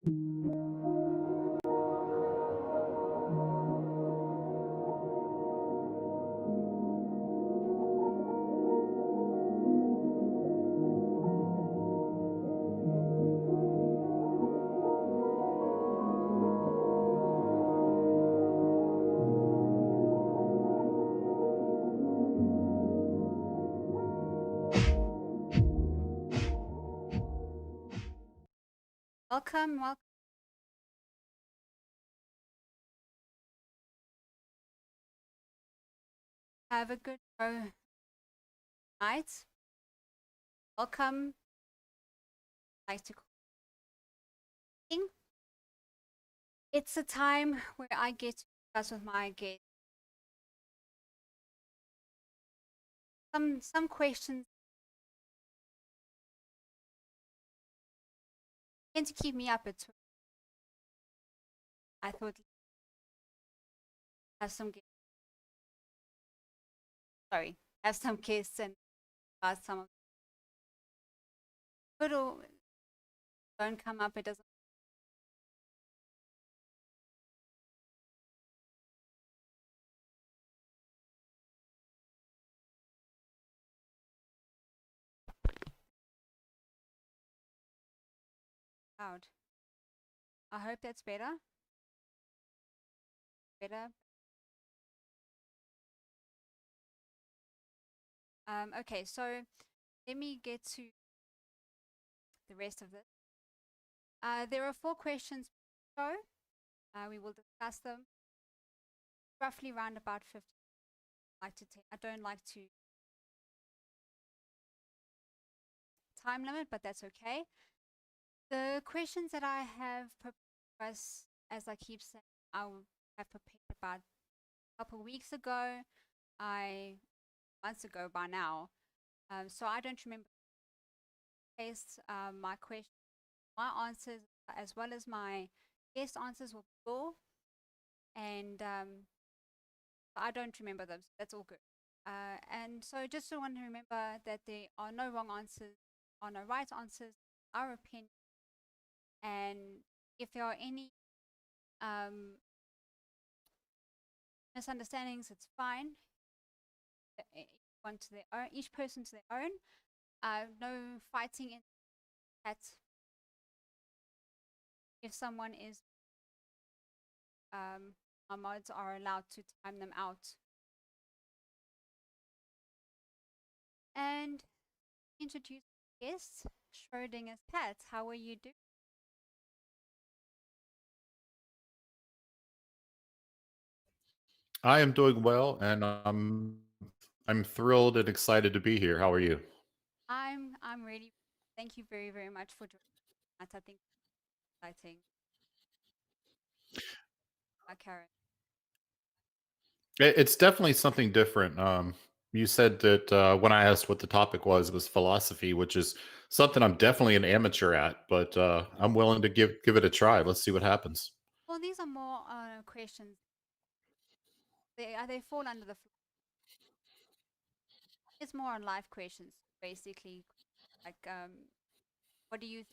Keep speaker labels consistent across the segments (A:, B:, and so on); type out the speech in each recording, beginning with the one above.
A: Welcome, welcome. Have a good night. Welcome. Like to call. It's a time where I get to discuss with my guests some questions tend to keep me up at 2. I thought have some guests. Sorry, have some guests and ask some of good or don't come up. It doesn't. Loud. I hope that's better. Better. Okay, so let me get to the rest of this. There are 4 questions per show. We will discuss them roughly around about 50. I don't like to time limit, but that's okay. The questions that I have prepared for us, as I keep saying, I have prepared about a couple of weeks ago. Months ago by now. So I don't remember my question, my answers, as well as my guest answers will be full, and I don't remember them. So that's all good. And so just want to remember that there are no wrong answers, are no right answers, our opinion, and if there are any misunderstandings, it's fine. Each person to their own. No fighting in that. If someone is, our mods are allowed to time them out. And introduce guests, Schrodinger's cat. How are you doing?
B: I am doing well, and I'm thrilled and excited to be here. How are you?
A: I'm really. Thank you very very much for joining us. I think it's exciting. Karen.
B: It's definitely something different. You said that when I asked what the topic was philosophy, which is something I'm definitely an amateur at, but I'm willing to give it a try. Let's see what happens.
A: Well, these are more questions. They fall under the. It's more on life questions, basically. Like, what do you think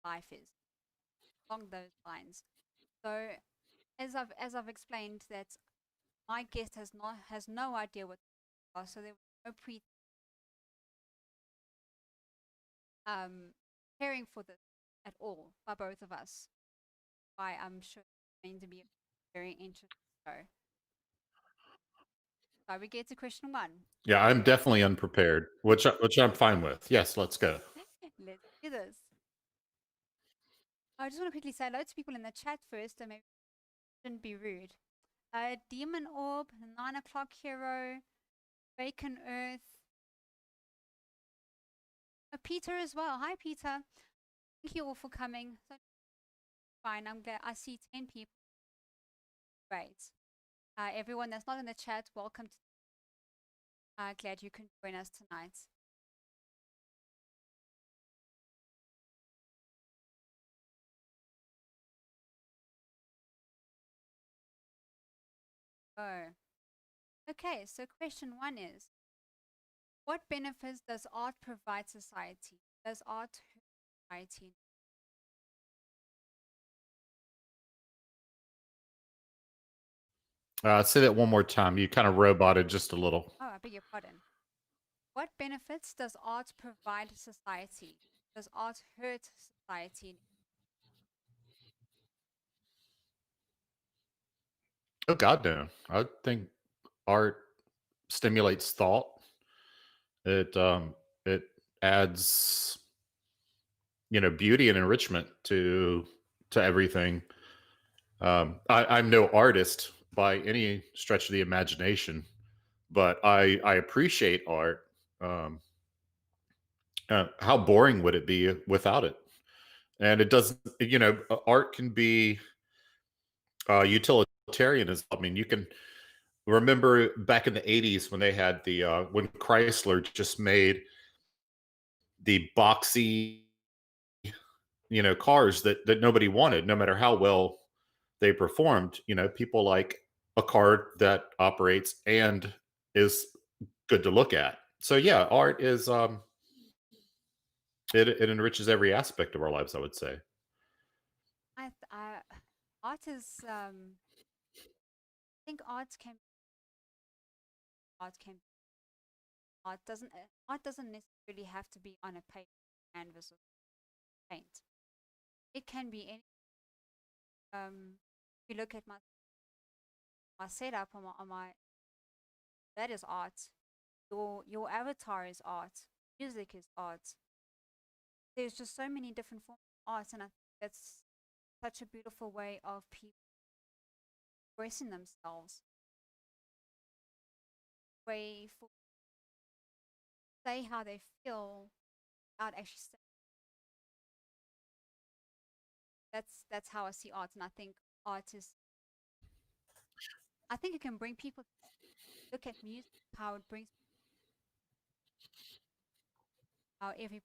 A: life is along those lines? So, as I've explained, that my guest has no idea what they are, so there was no preparing for this at all by both of us. Why I'm sure it's going to be very interesting. So we get to question 1.
B: Yeah, I'm definitely unprepared, which I'm fine with. Yes, let's go.
A: Let's do this. I just want to quickly say hello to people in the chat first, and maybe shouldn't be rude. Demon Orb, 9 o'clock hero, Bacon Earth, Peter as well. Hi, Peter. Thank you all for coming. So fine. I'm glad I see 10 people. Great. Everyone that's not in the chat, welcome to. Glad you can join us tonight. Oh. Okay, so question 1 is, what benefits does art provide society? Does art hurt society?
B: Say that one more time. You kind of roboted just a little.
A: Oh, I beg your pardon. What benefits does art provide society? Does art hurt society?
B: Oh God, no. I think art stimulates thought. It adds beauty and enrichment to everything. I'm no artist by any stretch of the imagination, but I appreciate art. Um, how boring would it be without it? And it doesn't. Art can be utilitarianism. I mean, you can remember back in the '80s when they had the when Chrysler just made the boxy cars that nobody wanted, no matter how well they performed. People like a car that operates and is good to look at. So yeah, art is it enriches every aspect of our lives, I would say.
A: I art is I think art can art doesn't necessarily have to be on a paper, canvas, or paint. It can be any. If you look at my setup on my that is art. Your avatar is art. Music is art. There's just so many different forms of art, and I think that's such a beautiful way of people expressing themselves. Way for say how they feel without actually saying. That's how I see art, and I think art is. I think it can bring people to look at music, how it brings how every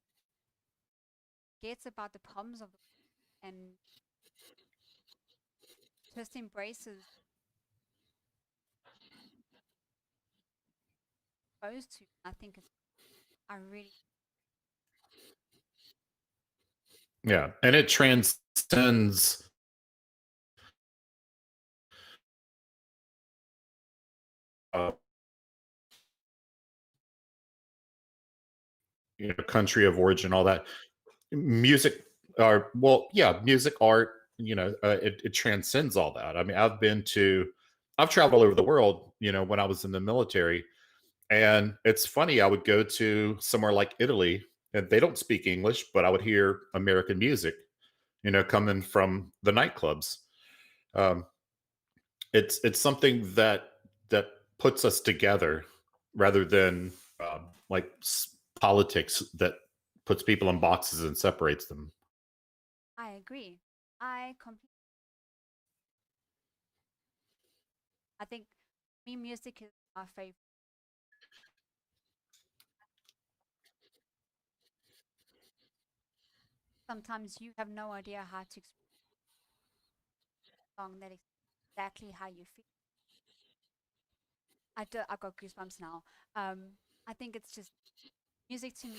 A: gets about the problems of the and just embraces those two. I think it's I really
B: Yeah, and it transcends uh, country of origin, all that music. Or well, yeah, music, art. It transcends all that. I mean, I've traveled all over the world. When I was in the military, and it's funny. I would go to somewhere like Italy, and they don't speak English, but I would hear American music. Coming from the nightclubs. Um, it's something that puts us together rather than like politics that puts people in boxes and separates them.
A: I agree. I completely I think me music is my favorite. Sometimes you have no idea how to express a song that is exactly how you feel. I got goosebumps now. I think it's just music to me.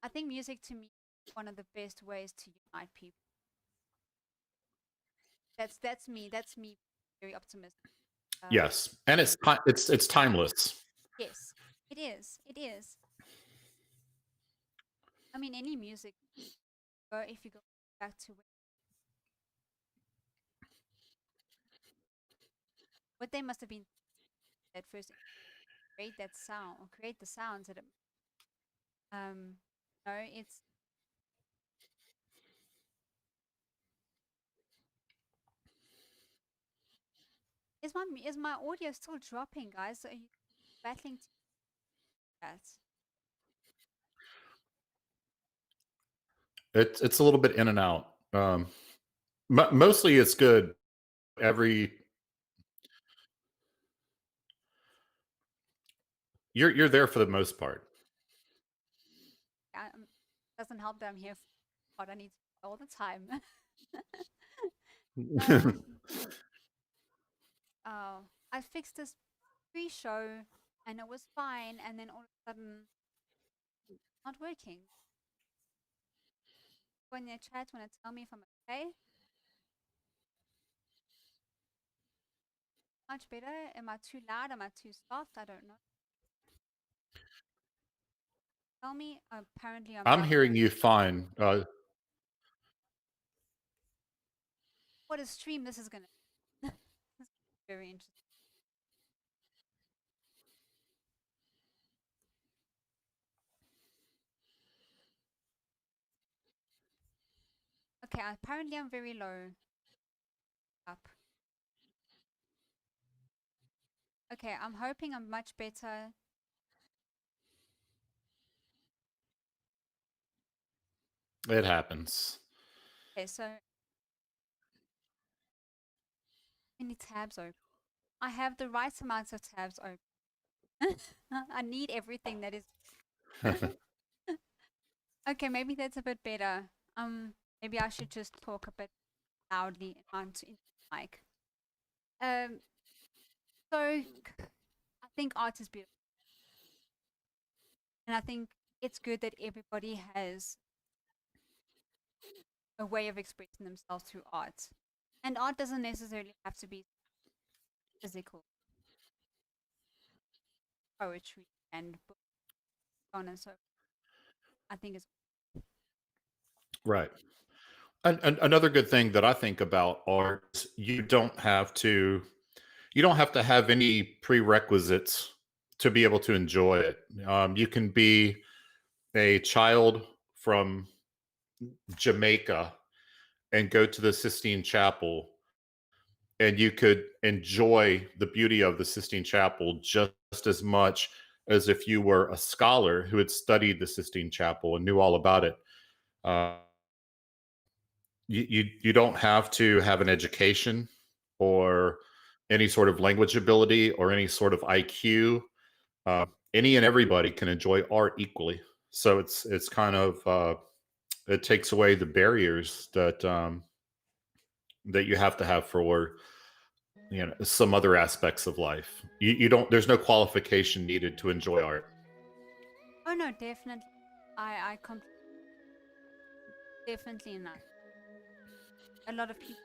A: I think music to me is one of the best ways to unite people. That's me. That's me. Very optimistic. Um,
B: Yes, and it's timeless.
A: yes, it is. It is. I mean, any music. Or if you go back to what they must have been at first, create that sound or create the sounds that it. No, it's is my audio still dropping, guys? Are you battling to that?
B: It's a little bit in and out. Mostly it's good. Every you're there for the most part.
A: Doesn't help that I'm here for what I need to all the time. um, oh, I fixed this pre-show and it was fine, and then all of a sudden, not working. When they chat, when they tell me if I'm okay, Much better? Am I too loud? Am I too soft? I don't know. Tell me. Apparently, I'm
B: I'm
A: not.
B: hearing you fine.
A: What a stream this is gonna. This is very interesting. Okay, apparently I'm very low. Up. Okay, I'm hoping I'm much better.
B: It happens.
A: Okay, so many tabs open. I have the right amount of tabs open. I need everything that is. Okay, maybe that's a bit better. Maybe I should just talk a bit loudly onto the mic. So I think art is beautiful, and I think it's good that everybody has a way of expressing themselves through art, and art doesn't necessarily have to be physical. Poetry and books, so on and so. I think it's
B: Right. And another good thing that I think about art is you don't have to have any prerequisites to be able to enjoy it. You can be a child from Jamaica and go to the Sistine Chapel, and you could enjoy the beauty of the Sistine Chapel just as much as if you were a scholar who had studied the Sistine Chapel and knew all about it. Uh, you don't have to have an education or any sort of language ability or any sort of IQ. Any and everybody can enjoy art equally. So it's kind of it takes away the barriers that you have to have for some other aspects of life. You don't. There's no qualification needed to enjoy art.
A: oh no, definitely. I definitely not. A lot of people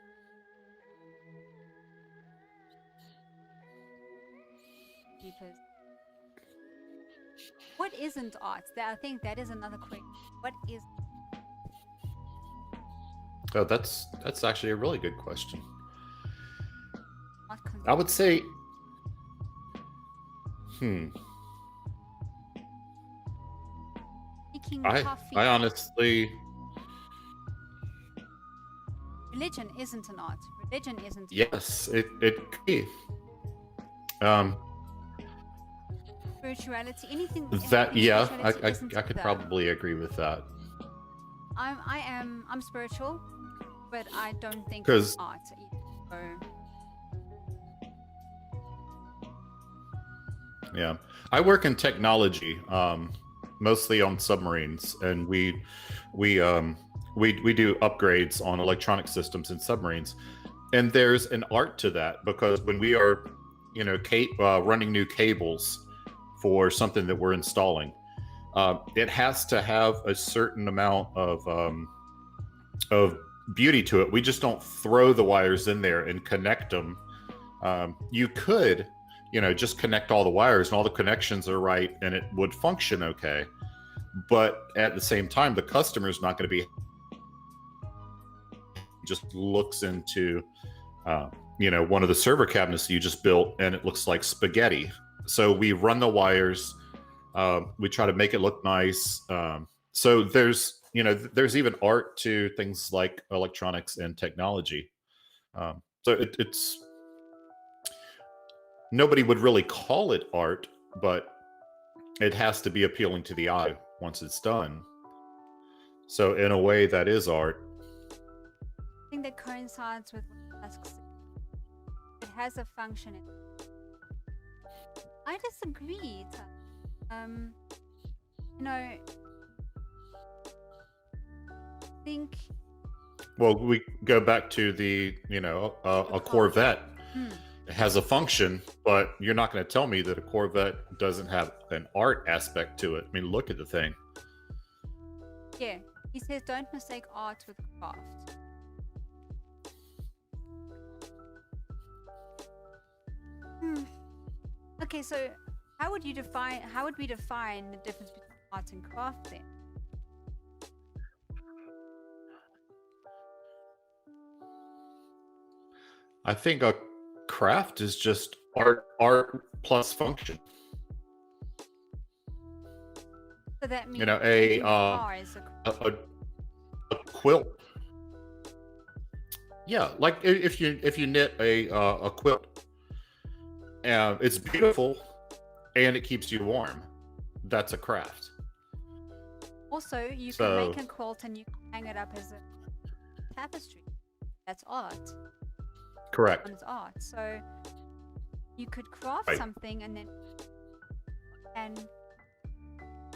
A: because what isn't art? I think that is another question. What is
B: Oh, that's actually a really good question.
A: not
B: I would say, hmm,
A: making
B: I
A: coffee?
B: honestly,
A: Religion isn't an art. Religion isn't an art.
B: yes, it could be. Um,
A: Spirituality, anything
B: that
A: involving
B: yeah,
A: spirituality isn't
B: I could
A: either.
B: probably agree with that
A: I'm spiritual, but I don't think it's
B: because
A: art either. So
B: yeah, I work in technology, mostly on submarines, and we do upgrades on electronic systems in submarines, and there's an art to that because when we are, running new cables for something that we're installing, it has to have a certain amount of beauty to it. We just don't throw the wires in there and connect them. You could, just connect all the wires and all the connections are right and it would function okay. But at the same time, the customer's not going to be just looks into, one of the server cabinets that you just built and it looks like spaghetti. So we run the wires. We try to make it look nice. So there's even art to things like electronics and technology. So it's nobody would really call it art, but it has to be appealing to the eye once it's done. So in a way, that is art.
A: I think that coincides with what Tusk said. It has a function. I disagree. Um, I think
B: Well, we go back to the a Corvette. It has a function, but you're not going to tell me that a Corvette doesn't have an art aspect to it. I mean, look at the thing.
A: Yeah, he says don't mistake art with craft. Hmm. Okay, so how would we define the difference between art and craft then?
B: I think a craft is just art plus function.
A: So that
B: You
A: means
B: know,
A: making a car is a
B: a quilt. Yeah, like if you knit a quilt, it's beautiful and it keeps you warm. That's a craft.
A: Also, you can
B: So
A: make a quilt and you can hang it up as a tapestry. That's art.
B: correct.
A: On its art. So you could craft
B: Right.
A: something and then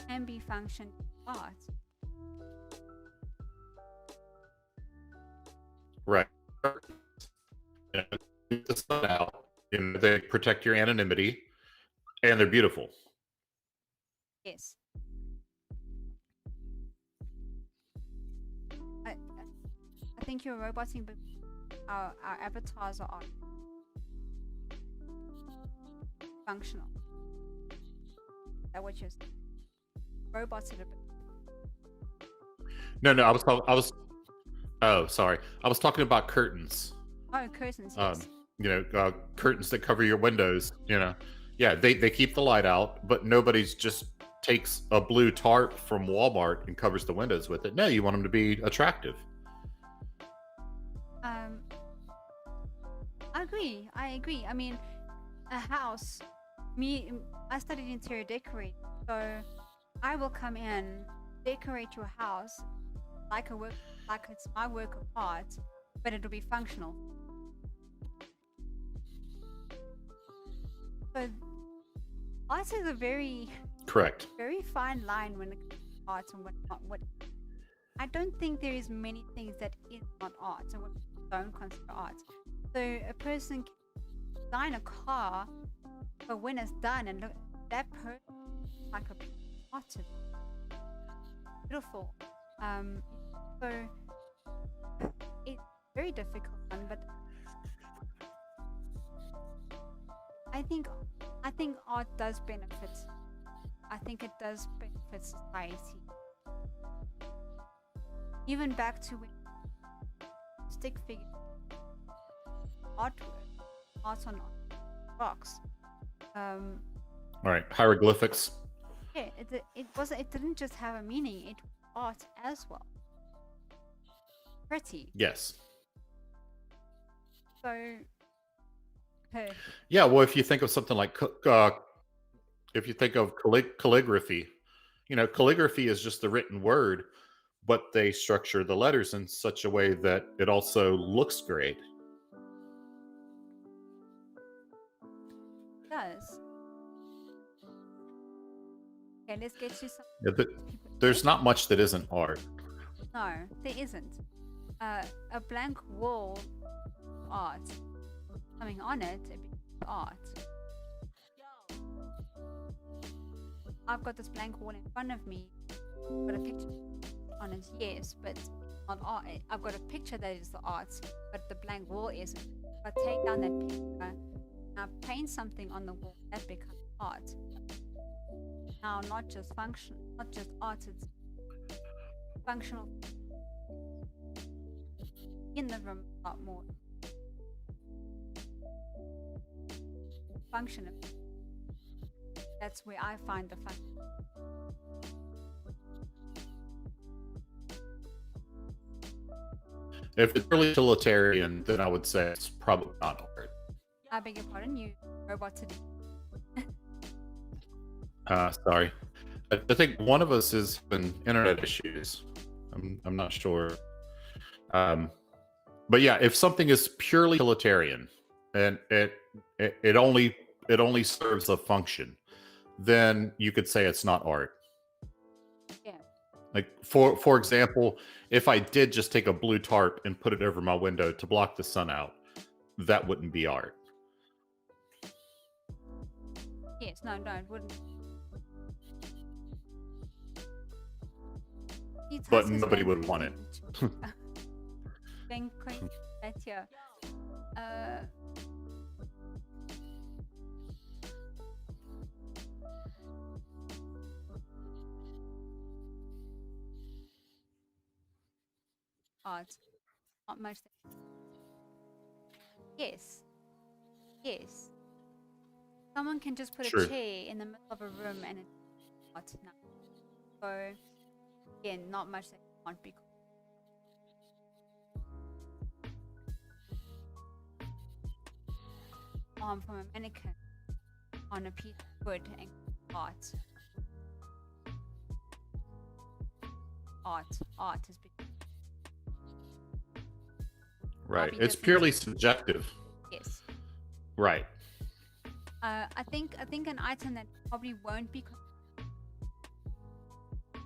A: can be functioned art.
B: Right. You know, keep the sun out. You know, they protect your anonymity, and they're beautiful.
A: Yes. I think you're roboting, but our avatars are functional. Is that what you're saying? Robots are a bit.
B: No, I was. Oh, sorry. I was talking about curtains.
A: Oh, curtains, yes.
B: Curtains that cover your windows. You know, yeah, they keep the light out, but nobody's just takes a blue tarp from Walmart and covers the windows with it. No, you want them to be attractive.
A: I agree. I mean, a house. I studied interior decorating, so I will come in, decorate your house like it's my work of art, but it'll be functional. So art is a very
B: Correct.
A: very fine line when it comes to art and what. I don't think there is many things that is not art and what people don't consider art. So a person can design a car, but when it's done and look, that person like a piece of art to them. Beautiful. So it's very difficult one, but I think art does benefit. I think it does benefit society. Even back to when stick figure artwork, art on rocks.
B: All right, hieroglyphics.
A: Yeah, it didn't just have a meaning, it was art as well. Pretty.
B: Yes.
A: So
B: Yeah, well, if you think of something like if you think of calligraphy, you know, calligraphy is just the written word, but they structure the letters in such a way that it also looks great.
A: it does. Okay, let's get you some.
B: Yeah, there's not much that isn't art.
A: No, there isn't. A blank wall art. Something on it becomes art. I've got this blank wall in front of me. I've got a picture on it, yes, but not art. I've got a picture that is the art, but the blank wall isn't. If I take down that picture and I paint something on the wall, that becomes art. Now, not just function, not just art, it's functional. In the room a lot more. Functional. That's where I find the fun.
B: If it's really utilitarian, then I would say it's probably not art.
A: I beg your pardon, you roboted.
B: Sorry. I think one of us is having internet issues. I'm not sure. But yeah, if something is purely utilitarian and it only serves a function, then you could say it's not art.
A: Yeah.
B: Like for example, if I did just take a blue tarp and put it over my window to block the sun out, that wouldn't be art.
A: Yes, no, it wouldn't.
B: But nobody would want it.
A: art. Not much. Yes, yes. Someone can just put a
B: True.
A: chair in the middle of a room and it's art now. So again, not much that can't be. Arm from a mannequin on a piece of wood and art. Art is big.
B: Right.
A: be
B: It's
A: different.
B: purely subjective.
A: Yes.
B: Right.
A: I think an item that probably won't be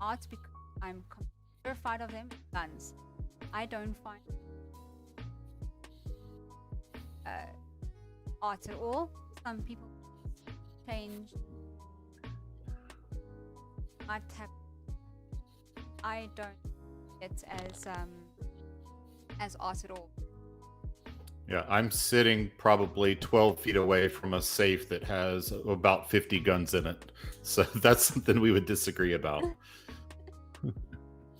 A: art because I'm terrified of them. Guns. I don't find art at all. Some people change. Might have. I don't see it as art at all.
B: Yeah, I'm sitting probably 12 feet away from a safe that has about 50 guns in it. So that's something we would disagree about.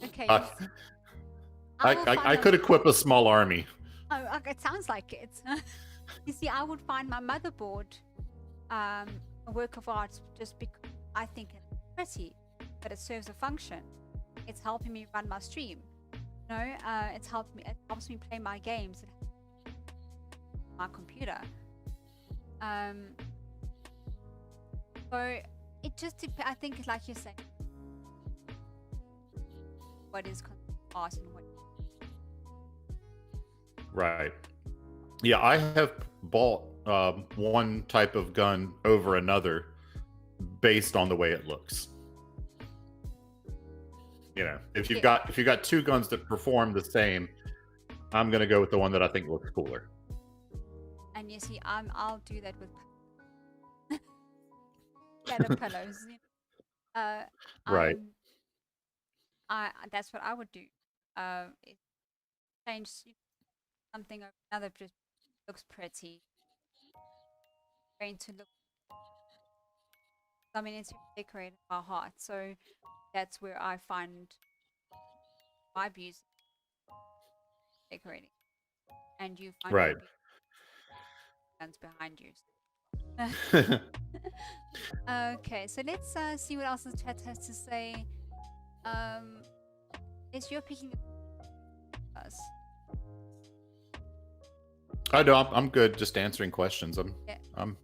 A: Okay.
B: I could equip a small army.
A: Oh, it sounds like it. You see, I would find my motherboard a work of art just because I think it's pretty, but it serves a function. It's helping me run my stream. It helps me play my games. My computer. So it just I think, like you're saying, what is art and what.
B: Right. Yeah, I have bought one type of gun over another based on the way it looks. If you've got two guns that perform the same, I'm gonna go with the one that I think looks cooler.
A: And you see, I'll do that with pillows.
B: Right.
A: That's what I would do. Change something or another, just looks pretty. Going to look. I mean, it's decorated my heart, so that's where I find my beauty decorating, and you find
B: right.
A: guns behind you. Okay, so let's see what else the chat has to say. Is you're picking us?
B: I know I'm good just answering questions. I'm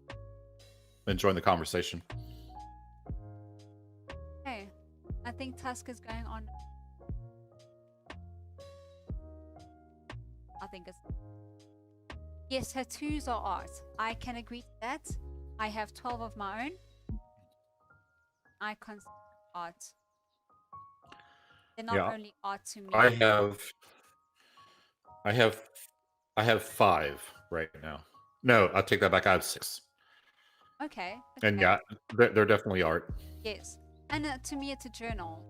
B: enjoying the conversation.
A: Okay, I think Tusk is going on. I think it's yes, tattoos are art. I can agree to that. I have 12 of my own. I consider art. They're not only art to me.
B: I have 5 right now. No, I take that back. I have 6.
A: Okay.
B: And yeah, they're definitely art.
A: Yes, and to me, it's a journal.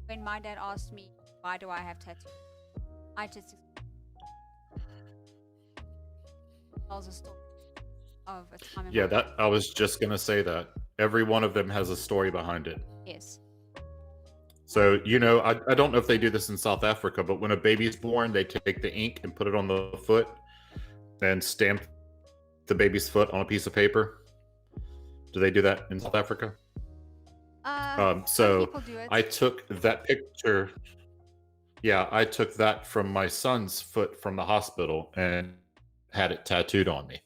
A: When my dad asked me why do I have tattoos, I just tells a story of a time.
B: Yeah, I was just gonna say that every one of them has a story behind it.
A: Yes.
B: So I don't know if they do this in South Africa, but when a baby's born, they take the ink and put it on the foot, and stamp the baby's foot on a piece of paper. Do they do that in South Africa? So I took that picture. Yeah, I took that from my son's foot from the hospital and had it tattooed on me.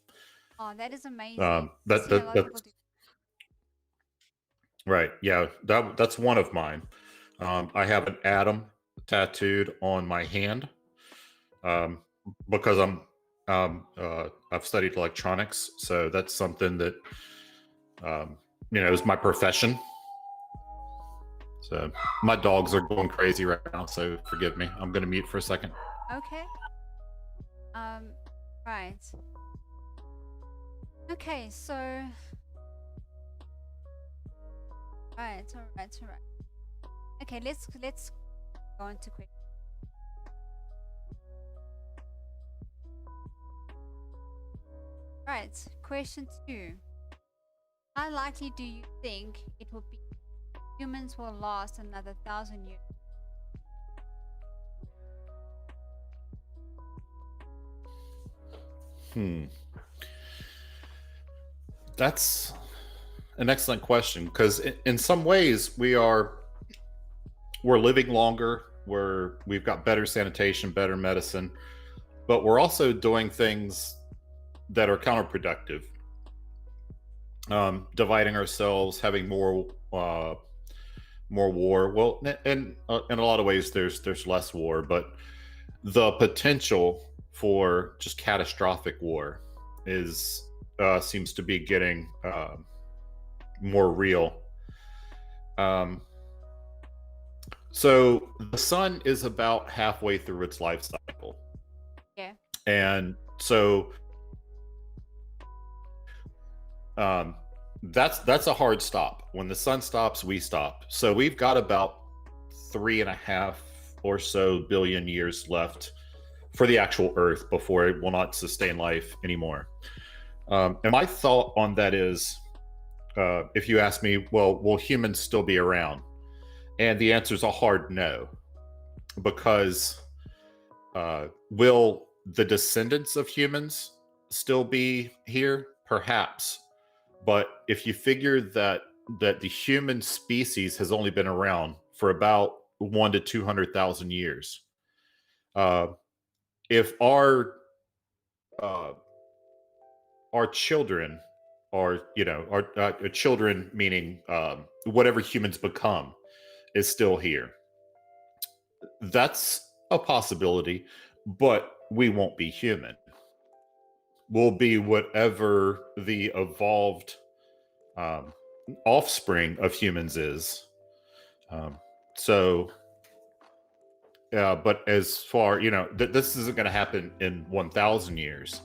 A: Oh, that is amazing.
B: That's right. Yeah, that's one of mine. I have an atom tattooed on my hand because I've studied electronics, so that's something that is my profession. So my dogs are going crazy right now, so forgive me. I'm going to mute for a second.
A: Okay. Right. Okay, so right, all right. Okay, let's go on to quick. Right, question 2. How likely do you think it will be humans will last another 1,000 years?
B: Hmm. That's an excellent question because in some ways we're living longer, we've got better sanitation, better medicine, but we're also doing things that are counterproductive. Dividing ourselves, having more war. Well, in a lot of ways, there's less war, but the potential for just catastrophic war is seems to be getting more real. Um, so the sun is about halfway through its life cycle,
A: Yeah.
B: and so um, that's a hard stop. When the sun stops, we stop. So we've got about 3.5 or so billion years left for the actual Earth before it will not sustain life anymore. And my thought on that is, if you ask me, well, will humans still be around? And the answer is a hard no, because will the descendants of humans still be here? Perhaps. But if you figure that the human species has only been around for about 1 to 200,000 years, uh, if uh, our children, or our children, meaning whatever humans become, is still here, that's a possibility. But we won't be human. We'll be whatever the evolved um, offspring of humans is. Um, so, but as far this isn't going to happen in 1,000 years.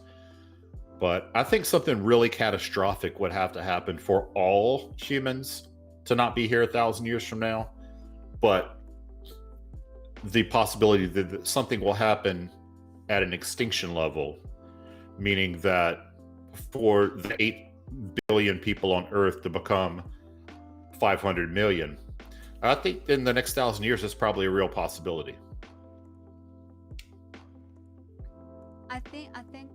B: But I think something really catastrophic would have to happen for all humans to not be here 1,000 years from now. But the possibility that something will happen at an extinction level, meaning that for the 8 billion people on Earth to become 500 million, I think in the next 1,000 years, that's probably a real possibility.
A: I think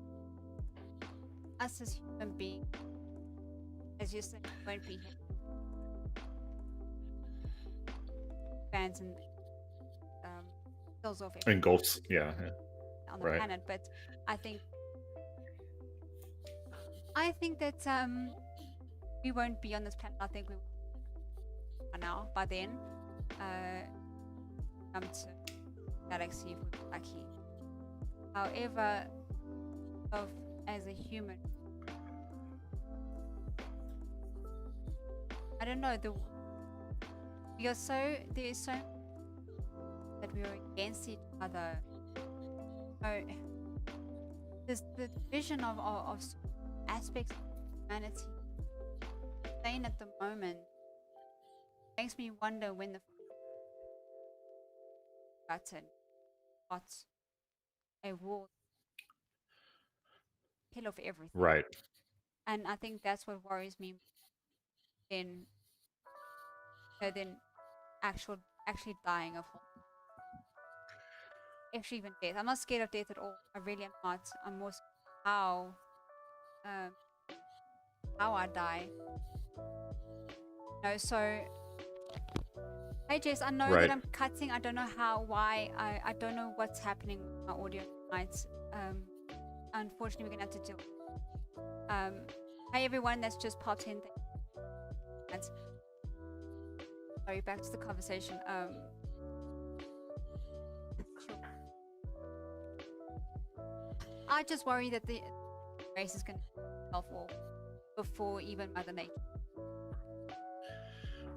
A: us as human beings, as you said, won't be fans and kills off everything
B: Engulfs, yeah,
A: on the
B: right.
A: planet. But I think that we won't be on this planet. I think we are now by then. Come to galaxy if we're lucky. However, as a human, I don't know. There is so that we are against each other. So there's the division of aspects of humanity staying at the moment makes me wonder when the button got a war kill off everything.
B: Right.
A: And I think that's what worries me than than actually dying of actually even death. I'm not scared of death at all. I really am not. I'm more scared how I die. No, so hey Jess, I know that
B: Right.
A: I'm cutting. I don't know why. I don't know what's happening with my audio tonight. Unfortunately, we're gonna have to deal. Hey everyone, that's just popped in. Sorry, back to the conversation. Sure. I just worry that the race is gonna self war before even Mother Nature.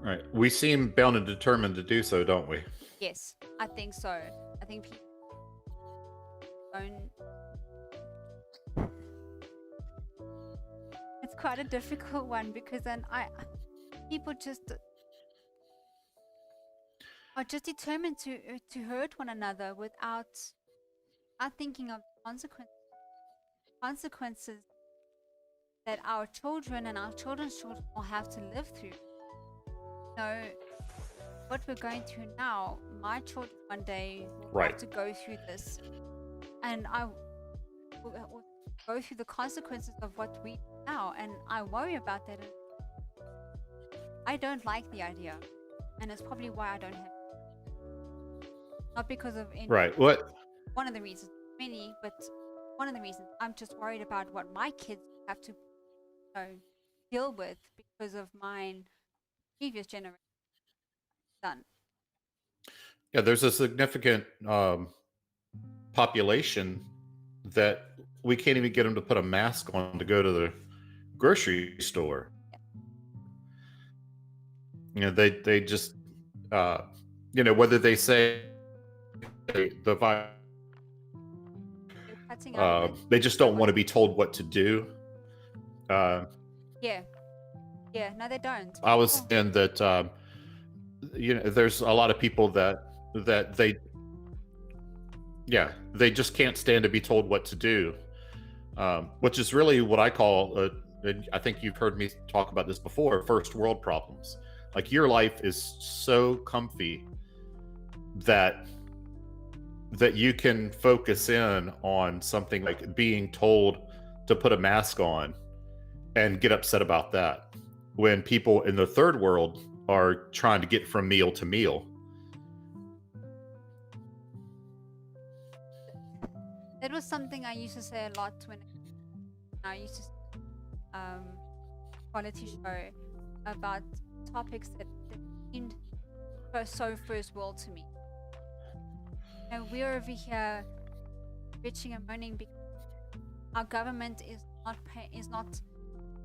B: Right. We seem bound and determined to do so, don't we?
A: Yes, I think so. I think people don't. It's quite a difficult one because then people just are just determined to hurt one another without thinking of consequences that our children and our children's children will have to live through. What we're going through now, my children one day will have to go through this, and go through the consequences of what we do now. And I worry about that. And I don't like the idea. And it's probably why I don't have, not because of any,
B: Right. What?
A: one of the reasons, many, but one of the reasons. I'm just worried about what my kids have to, deal with because of mine previous generation done.
B: Yeah, there's a significant population that we can't even get them to put a mask on to go to the grocery store. They just whether they say the
A: You're cutting out a bit.
B: they just don't want to be told what to do. Uh,
A: Yeah. Yeah. No, they don't.
B: I was saying that there's a lot of people that they just can't stand to be told what to do, which is really what I call and I think you've heard me talk about this before, first world problems. Like, your life is so comfy that you can focus in on something like being told to put a mask on and get upset about that, when people in the third world are trying to get from meal to meal.
A: That was something I used to say a lot when I used to quality show about topics that seemed so first world to me. We're over here bitching and moaning because our government is not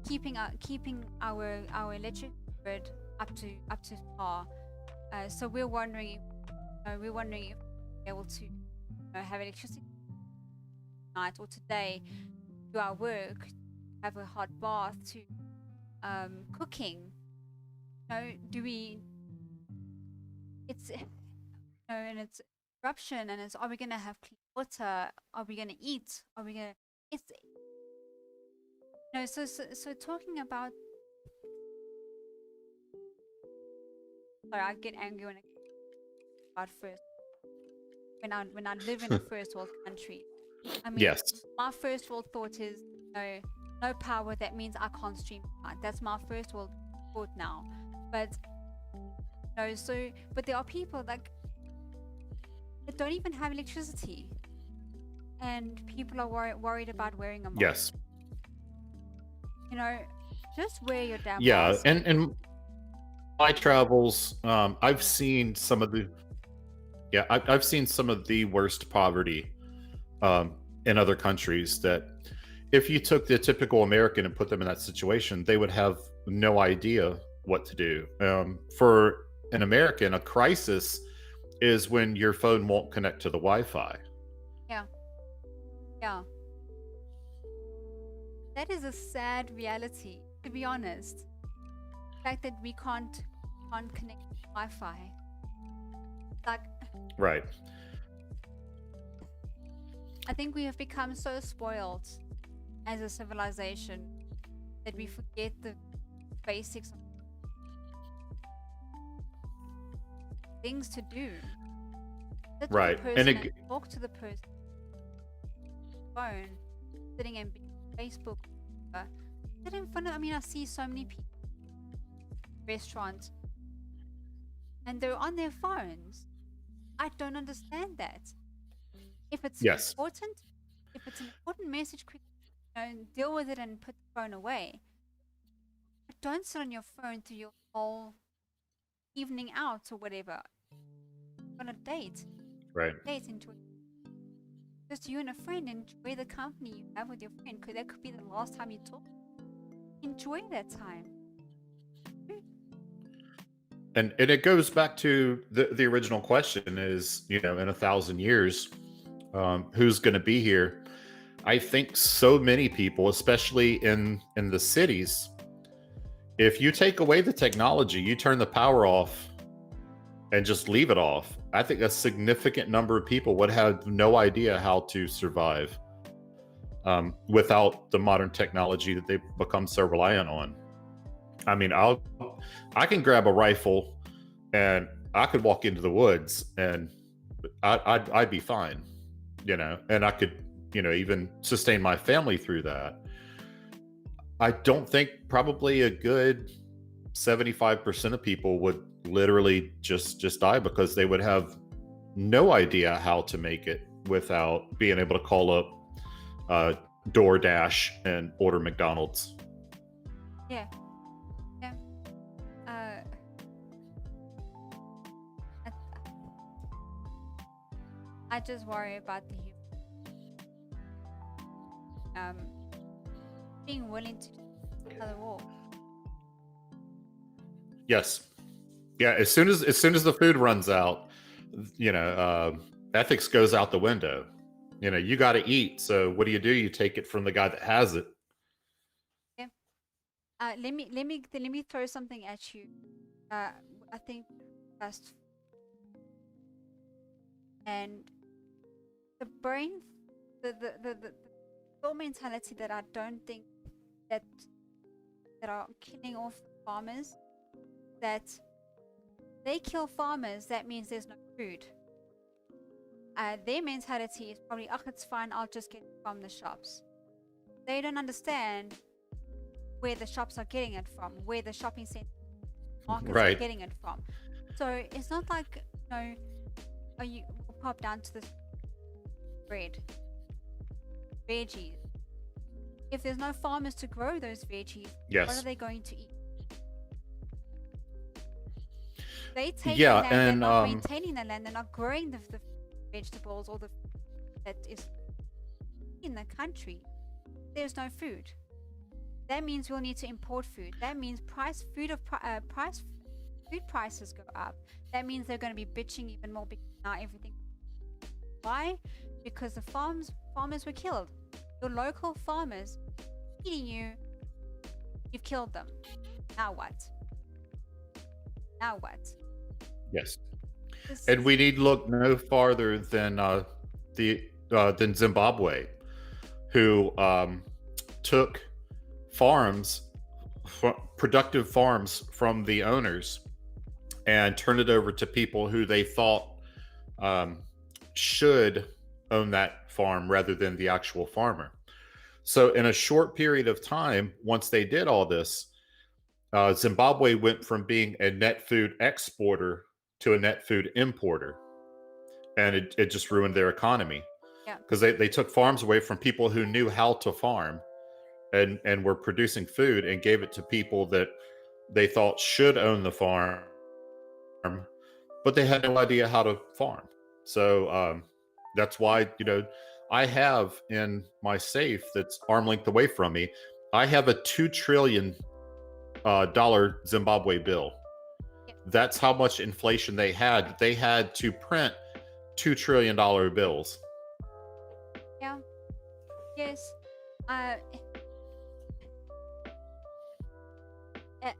A: keeping our electric grid up to par. So we're wondering if we're able to have electricity tonight or today, do our work, have a hot bath, to cooking. Do we? It's and it's corruption, and it's, are we gonna have clean water? Are we gonna eat? Are we gonna? It's so talking about. Sorry, I get angry when I about first when I live in a first world country. I mean,
B: Yes.
A: my first world thought is no power. That means I can't stream. That's my first world thought now. But but there are people that don't even have electricity, and people are worried about wearing a mask.
B: Yes.
A: Just wear your damn
B: Yeah,
A: mask.
B: and my travels, I've seen some of the I've seen some of the worst poverty in other countries, that if you took the typical American and put them in that situation, they would have no idea what to do. For an American, a crisis is when your phone won't connect to the Wi-Fi.
A: Yeah. That is a sad reality, to be honest. The fact that we can't connect to Wi-Fi. Like,
B: Right.
A: I think we have become so spoiled as a civilization that we forget the basics of things to do. Sit
B: Right.
A: with the
B: And
A: person and talk to the person. Phone, sitting and Facebook. Sit in front of. I mean, I see so many people restaurants, and they're on their phones. I don't understand that. If it's
B: Yes.
A: important, if it's an important message, quick, deal with it and put the phone away. But don't sit on your phone through your whole evening out or whatever. On a date,
B: Right.
A: enjoy. Just you and a friend, enjoy the company you have with your friend. That could be the last time you talk. Enjoy that time.
B: And it goes back to the original question is, in 1,000 years, who's going to be here? I think so many people, especially in the cities, if you take away the technology, you turn the power off and just leave it off, I think a significant number of people would have no idea how to survive without the modern technology that they've become so reliant on. I mean, I can grab a rifle and I could walk into the woods and I'd be fine, and I could even sustain my family through that. I don't think probably a good 75% of people would literally just die because they would have no idea how to make it without being able to call up uh, DoorDash and order McDonald's.
A: Yeah, yeah. Uh, I, I just worry about the being willing to do the war.
B: Yes. Yeah, as soon as the food runs out, ethics goes out the window. You got to eat. So what do? You take it from the guy that has it.
A: Yeah. Let me throw something at you. I think first, and the brain, the thought mentality that I don't think that are killing off the farmers, that they kill farmers, that means there's no food. Their mentality is probably, oh, it's fine, I'll just get it from the shops. They don't understand where the shops are getting it from, where the shopping center markets are
B: Right.
A: getting it from. So it's not like, you pop down to this bread, veggies. If there's no farmers to grow those veggies, what
B: Yes.
A: are they going to eat? They take the
B: Yeah,
A: land, they're
B: and
A: not maintaining the land, they're not growing the vegetables or the that is in the country. There's no food. That means we'll need to import food. That means food prices go up. That means they're going to be bitching even more because now everything. Why? Because the farmers were killed. Your local farmers feeding you, you've killed them. Now what? Now what?
B: yes.
A: This
B: And
A: is,
B: we need to look no farther than Zimbabwe, who took farms, productive farms from the owners, and turned it over to people who they thought should own that farm rather than the actual farmer. So, in a short period of time, once they did all this, Zimbabwe went from being a net food exporter to a net food importer. And it just ruined their economy
A: yeah,
B: because they took farms away from people who knew how to farm and were producing food and gave it to people that they thought should own the farm, but they had no idea how to farm. So that's why, I have in my safe that's arm length away from me, I have a $2 trillion Zimbabwe bill.
A: yeah,
B: That's how much inflation they had. They had to print $2 trillion bills.
A: yeah, yes. Uh,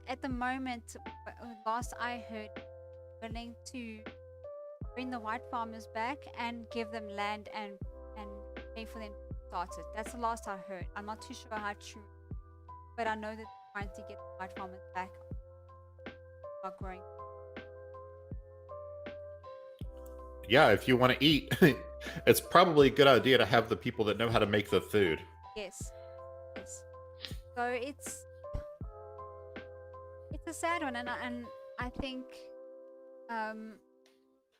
A: at the moment, last I heard, willing to bring the white farmers back and give them land and pay for them to start it. That's the last I heard. I'm not too sure how true, but I know that they're trying to get the white farmers back, start growing.
B: Yeah, if you want to eat, it's probably a good idea to have the people that know how to make the food.
A: Yes, yes. So it's a sad one, and I think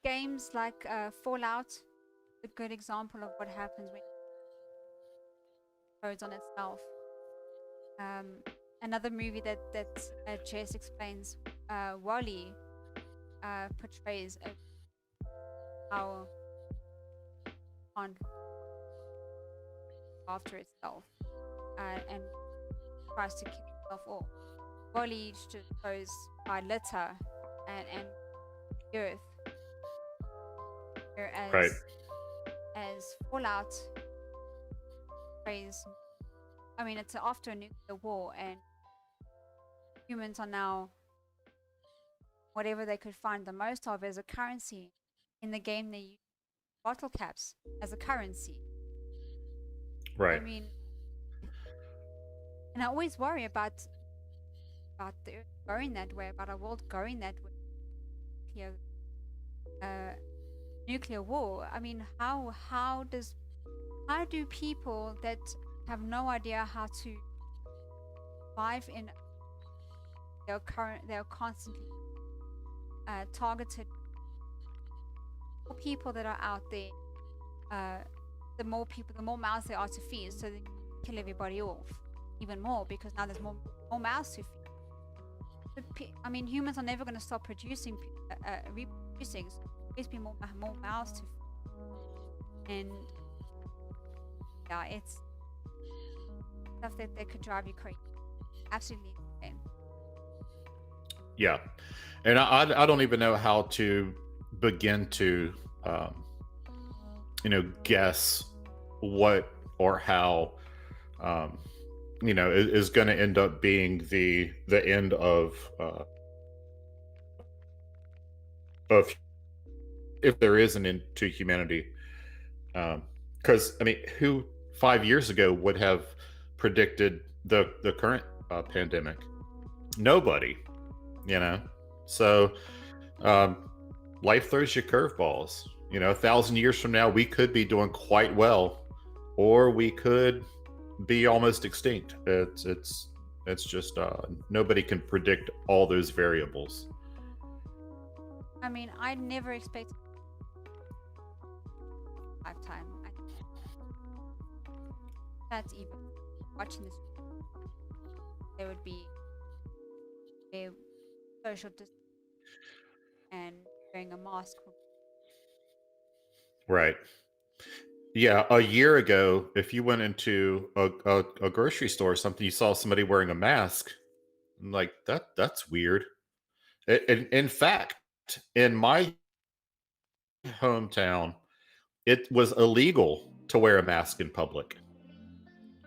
A: games like Fallout, a good example of what happens when it goes on itself. Another movie that Jess explains, Wally portrays how on after itself and tries to kill itself off. Wally just goes by litter and earth,
B: Right.
A: as Fallout portrays. I mean, it's after a nuclear war, and humans are now whatever they could find the most of as a currency. In the game, they use bottle caps as a currency. I
B: Right.
A: mean, and I always worry about the earth going that way, about our world going that way. Nuclear, nuclear war. I mean, how how do people that have no idea how to survive in they're constantly targeted. More people that are out there, the more mouths there are to feed, so they kill everybody off even more because now there's more mouths to feed. I mean, humans are never going to stop reproducing. So there's be more mouths to feed, and yeah, it's stuff that could drive you crazy. Absolutely insane.
B: Yeah, and I don't even know how to begin to guess what or how is going to end up being the end of if there is an end to humanity. Because I mean, who 5 years ago would have predicted the current pandemic? Nobody, So life throws you curveballs. 1,000 years from now, we could be doing quite well, or we could be almost extinct. It's just nobody can predict all those variables.
A: I mean, I never expected lifetime. That's even watching this. There would be a social distance and wearing a mask.
B: Right. Yeah, a year ago, if you went into a grocery store or something, you saw somebody wearing a mask, like that's weird. In fact, in my hometown, it was illegal to wear a mask in public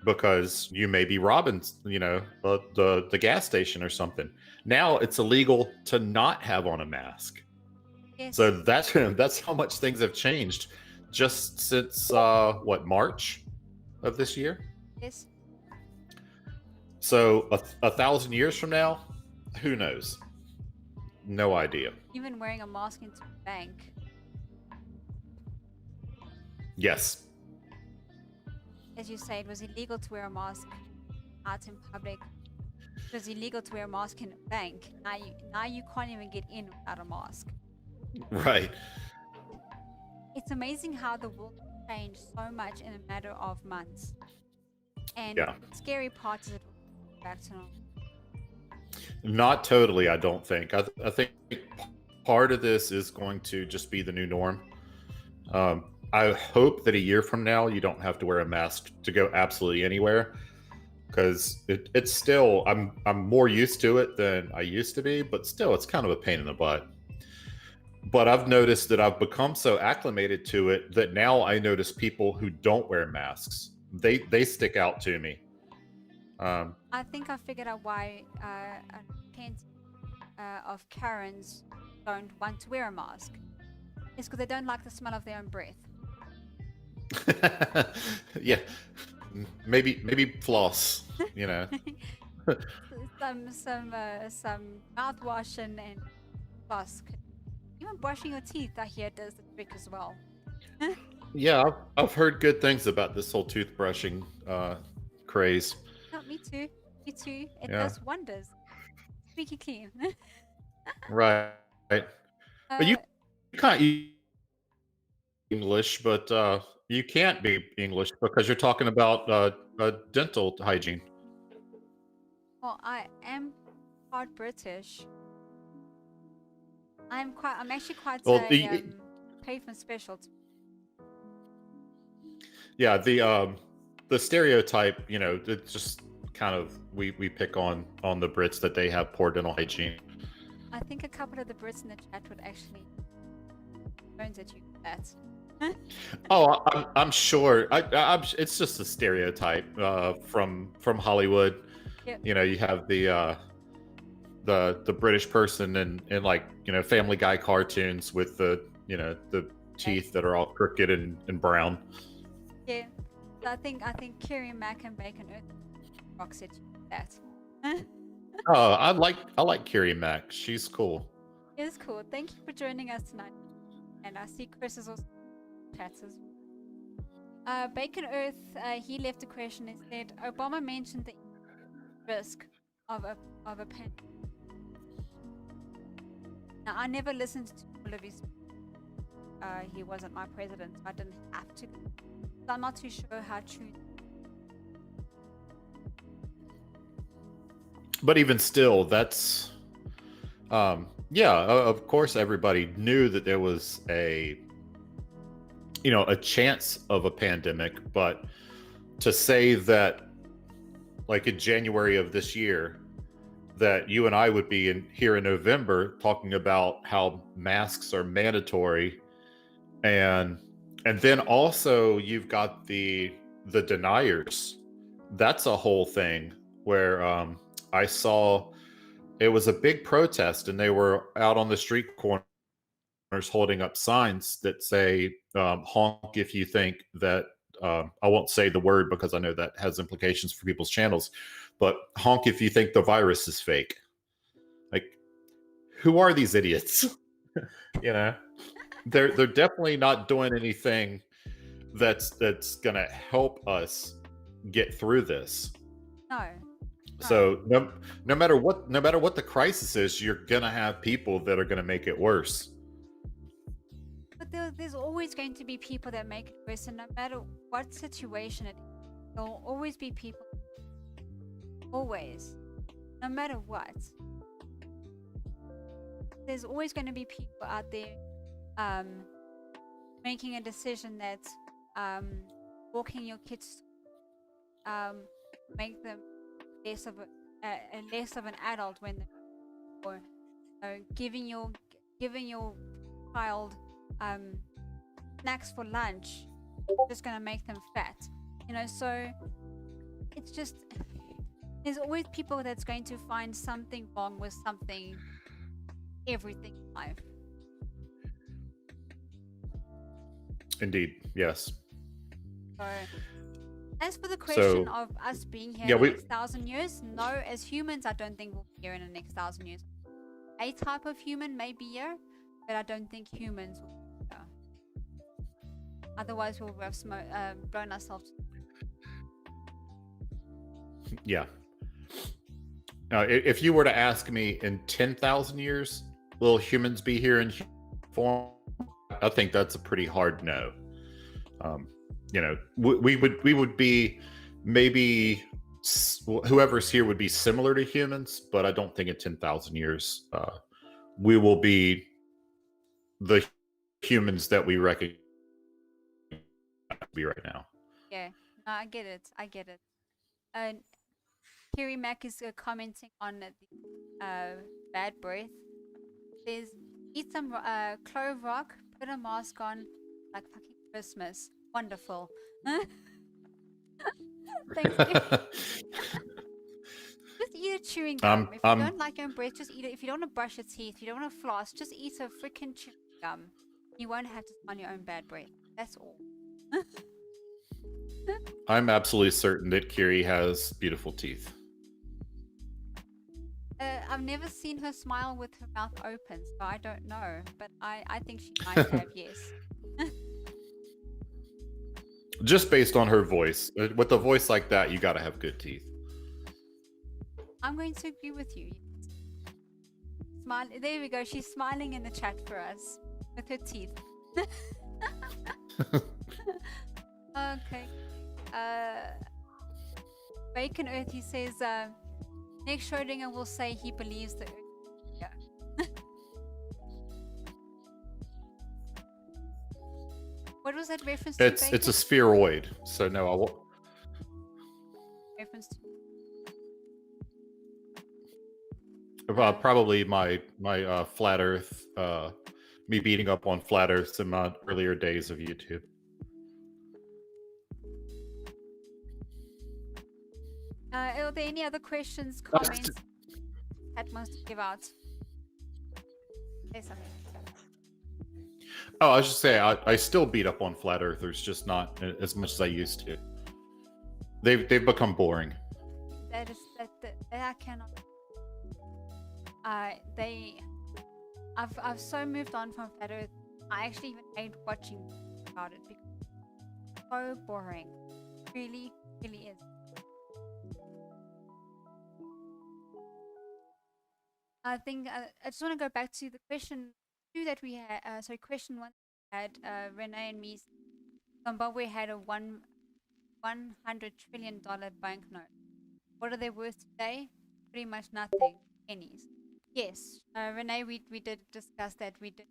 B: because you may be robbing, the gas station or something. Now it's illegal to not have on a mask.
A: Yes.
B: So that's how much things have changed just since March of this year.
A: Yes.
B: So 1,000 years from now, who knows? No idea.
A: Even wearing a mask into a bank.
B: Yes.
A: As you say, it was illegal to wear a mask out in public. It was illegal to wear a mask in a bank. Now you can't even get in without a mask.
B: Right.
A: It's amazing how the world changed so much in a matter of months. And
B: yeah.
A: The scary part is it will go back to normal.
B: Not totally, I don't think. I think part of this is going to just be the new norm. I hope that a year from now you don't have to wear a mask to go absolutely anywhere, because it's still I'm more used to it than I used to be, but still it's kind of a pain in the butt. But I've noticed that I've become so acclimated to it that now I notice people who don't wear masks. They stick out to me.
A: I think I figured out why plenty of Karens don't want to wear a mask. It's because they don't like the smell of their own breath.
B: Yeah, maybe floss.
A: some mouthwash and floss. Even brushing your teeth, I hear, does the trick as well.
B: Yeah, I've heard good things about this whole toothbrushing craze.
A: No, me too. It does wonders. Squeaky clean.
B: Right. But you can't use English, but you can't be English because you're talking about dental hygiene.
A: Well, I am part British. I'm actually quite pavement specialty.
B: Yeah, the stereotype, it's just kind of we pick on the Brits that they have poor dental hygiene.
A: I think a couple of the Brits in the chat would actually bones at you for that.
B: Oh, I'm sure. It's just a stereotype from Hollywood.
A: Yep.
B: You have the British person in like Family Guy cartoons with the teeth that are all crooked and brown.
A: Yeah, so I think Kerry Mac and Bacon Earth Roxy that.
B: Oh, I like Kerry Mac. She's cool.
A: It's cool. Thank you for joining us tonight. And I see Chris is also chats as well. Bacon Earth, he left a question and said, Obama mentioned the risk of a pandemic. Now, I never listened to all of his. He wasn't my president, so I didn't have to. So I'm not too sure how true.
B: But even still, that's yeah. Of course, everybody knew that there was a chance of a pandemic, but to say that, like in January of this year, that you and I would be here in November talking about how masks are mandatory, and then also you've got the deniers. That's a whole thing where I saw it was a big protest, and they were out on the street corners holding up signs that say honk if you think that I won't say the word because I know that has implications for people's channels, but honk if you think the virus is fake. Like, who are these idiots? you know they're definitely not doing anything that's gonna help us get through this.
A: No.
B: So no matter what the crisis is, you're gonna have people that are gonna make it worse.
A: But there's always going to be people that make it worse, and no matter what situation it is, there'll always be people. Always. No matter what. There's always going to be people out there making a decision that walking your kids make them less of an adult when they're, or giving your child snacks for lunch just gonna make them fat, so it's just there's always people that's going to find something wrong with everything in life.
B: Indeed, yes.
A: So as for the question of us being here in the next 1,000 years, no, as humans I don't think we'll be here in the next 1,000 years. A type of human may be here, but I don't think humans will be here. Otherwise we'll have blown ourselves.
B: Yeah. If you were to ask me in 10,000 years, will humans be here in form? I think that's a pretty hard no. We would be, maybe whoever's here would be similar to humans, but I don't think in 10,000 years we will be the humans that we recognize to be right now.
A: Yeah, no, I get it. Kerry Mack is commenting on the bad breath. Says, eat some clove rock, put a mask on, like fucking Christmas. Wonderful. Thanks, Kerry. Just eat a chewing gum. If you don't like your own breath, just eat it. If you don't want to brush your teeth, if you don't want to floss, just eat a freaking chewing gum. You won't have to smell your own bad breath. That's all.
B: I'm absolutely certain that Kiri has beautiful teeth.
A: I've never seen her smile with her mouth open, so I don't know. But I think she might have, yes.
B: Just based on her voice. With a voice like that, you gotta have good teeth.
A: I'm going to agree with you. Smile. There we go. She's smiling in the chat for us with her teeth. Okay. Bacon Earth, he says, next Schrodinger will say he believes the Earth. Yeah. What was that reference to?
B: It's a spheroid, so no, I won't.
A: Reference to?
B: Probably my flat Earth, me beating up on flat Earths in my earlier days of YouTube.
A: Are there any other questions, comments that must give out? Say something.
B: Oh, I was just saying, I still beat up on flat Earthers, just not as much as I used to. They've become boring.
A: That I cannot. I've so moved on from flat Earth. I actually even hate watching about it because so boring. Really, really is. I think I just want to go back to the question two that we had. Sorry, question one had Renee and me. Zimbabwe had a $100 trillion banknote. What are they worth today? Pretty much nothing. Pennies. Yes, Renee, we did discuss that. We did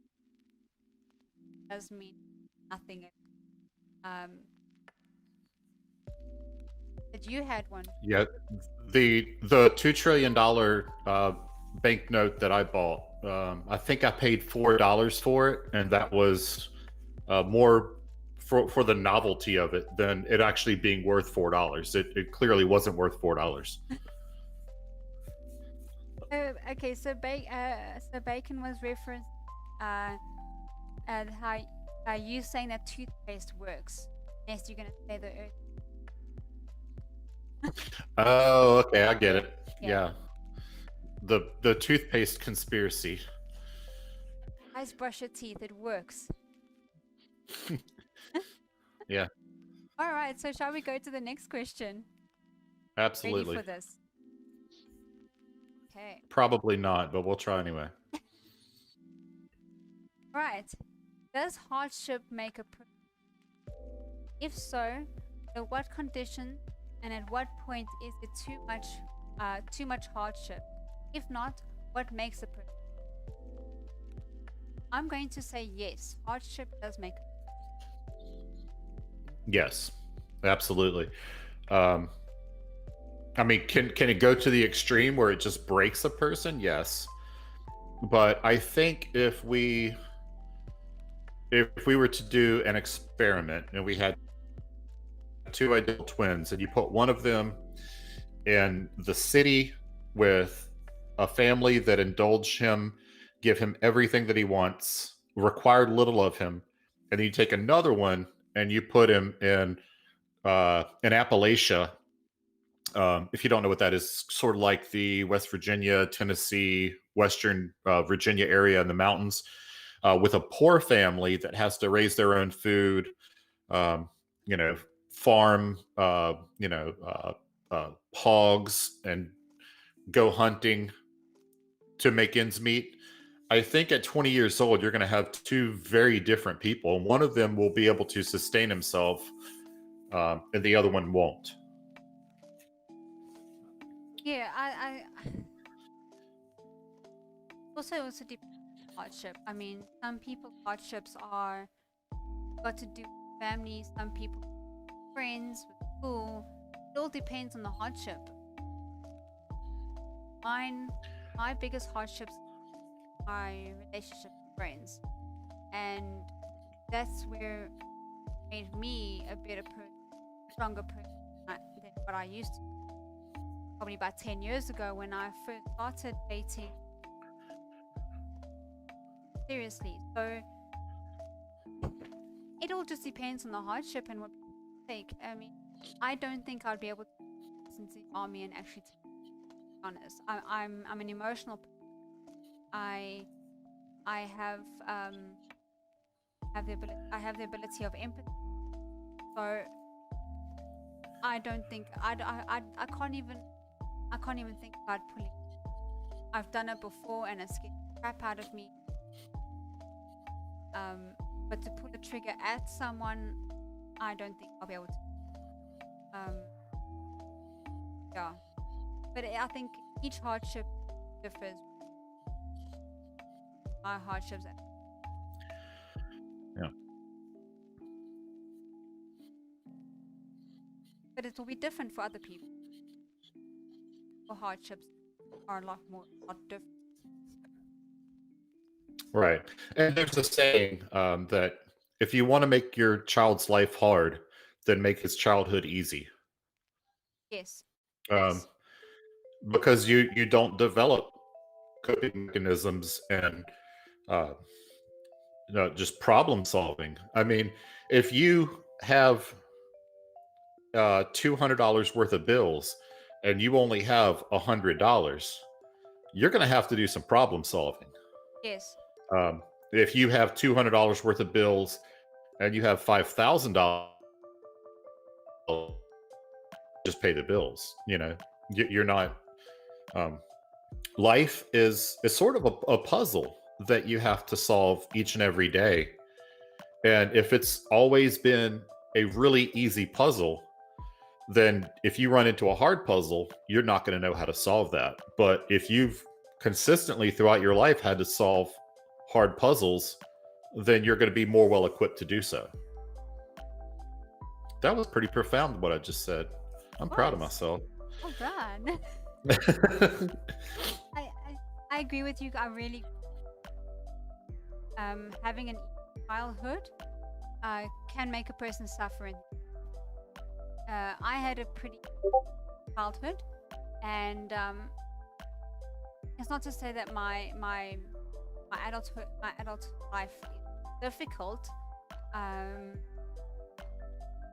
A: does mean nothing. Um, that you had one.
B: Yeah, the $2 trillion banknote that I bought, I think I paid $4 for it, and that was more for the novelty of it than it actually being worth $4. It clearly wasn't worth $4.
A: Okay, so bacon was referenced. And how you saying that toothpaste works? Next, you're gonna say the earth.
B: Oh, okay, I get it.
A: Yeah.
B: Yeah, the toothpaste conspiracy.
A: Guys, brush your teeth. It works.
B: Yeah,
A: All right. So shall we go to the next question?
B: absolutely.
A: Ready for this? Okay.
B: Probably not, but we'll try anyway.
A: Right. Does hardship make a person? If so, at what condition and at what point is it too much hardship? If not, what makes a person? I'm going to say yes. Hardship does make.
B: Yes, absolutely. Um, I mean, can it go to the extreme where it just breaks a person? Yes, but I think if we were to do an experiment and we had two identical twins and you put one of them in the city with a family that indulge him, give him everything that he wants, required little of him, and then you take another one and you put him in Appalachia. If you don't know what that is, sort of like the West Virginia, Tennessee, Western Virginia area in the mountains, with a poor family that has to raise their own food, um, farm, hogs and go hunting to make ends meet. I think at 20 years old, you're going to have two very different people. And one of them will be able to sustain himself, and the other one won't.
A: Yeah, I also depends on hardship. I mean, some people's hardships are got to do with family, some people friends, with school. It all depends on the hardship. Mine, my biggest hardships are my relationship with friends, and that's where it made me a better person, stronger person than what I used to. Probably about 10 years ago when I first started dating seriously. So it all just depends on the hardship and what people take. I mean, I don't think I'd be able to listen to the army and actually take it honest. I'm an emotional person. I have the ability of empathy. So I don't think I can't even think about pulling. I've done it before and it scared the crap out of me. But to pull a trigger at someone, I don't think I'll be able to. Yeah. But I think each hardship differs. My hardships.
B: Yeah.
A: But it will be different for other people. For hardships are a lot different.
B: Right. And there's a saying that if you want to make your child's life hard, then make his childhood easy.
A: Yes.
B: Um,
A: Yes.
B: because you don't develop coping mechanisms and uh, just problem solving. I mean, if you have $200 worth of bills and you only have $100, you're going to have to do some problem solving.
A: Yes.
B: If you have $200 worth of bills and you have $5,000 just pay the bills. You're not. Um, Life is sort of a puzzle that you have to solve each and every day. And if it's always been a really easy puzzle, then if you run into a hard puzzle, you're not going to know how to solve that. But if you've consistently throughout your life had to solve hard puzzles, then you're going to be more well equipped to do so. That was pretty profound what I just said. I'm proud of
A: Was.
B: myself.
A: Oh, God. I agree with you. I really having an childhood can make a person suffer. I had a pretty childhood, and it's not to say that my adult life is difficult.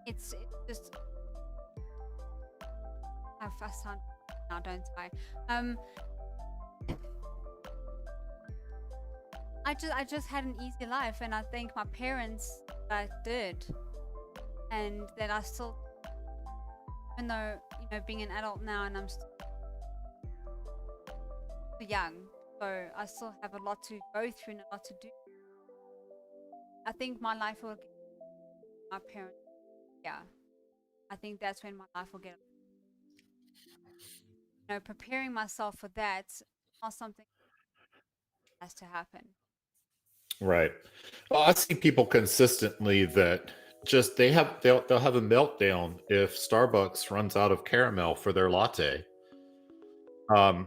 A: It's just I sound now, don't I? I just had an easy life, and I think my parents did, and that I still, even though being an adult now, and I'm still young, so I still have a lot to go through and a lot to do. I think my life will get my parents. Yeah, I think that's when my life will get. Preparing myself for that's not something that has to happen.
B: Right. Well, I see people consistently that just they'll have a meltdown if Starbucks runs out of caramel for their latte. Yeah,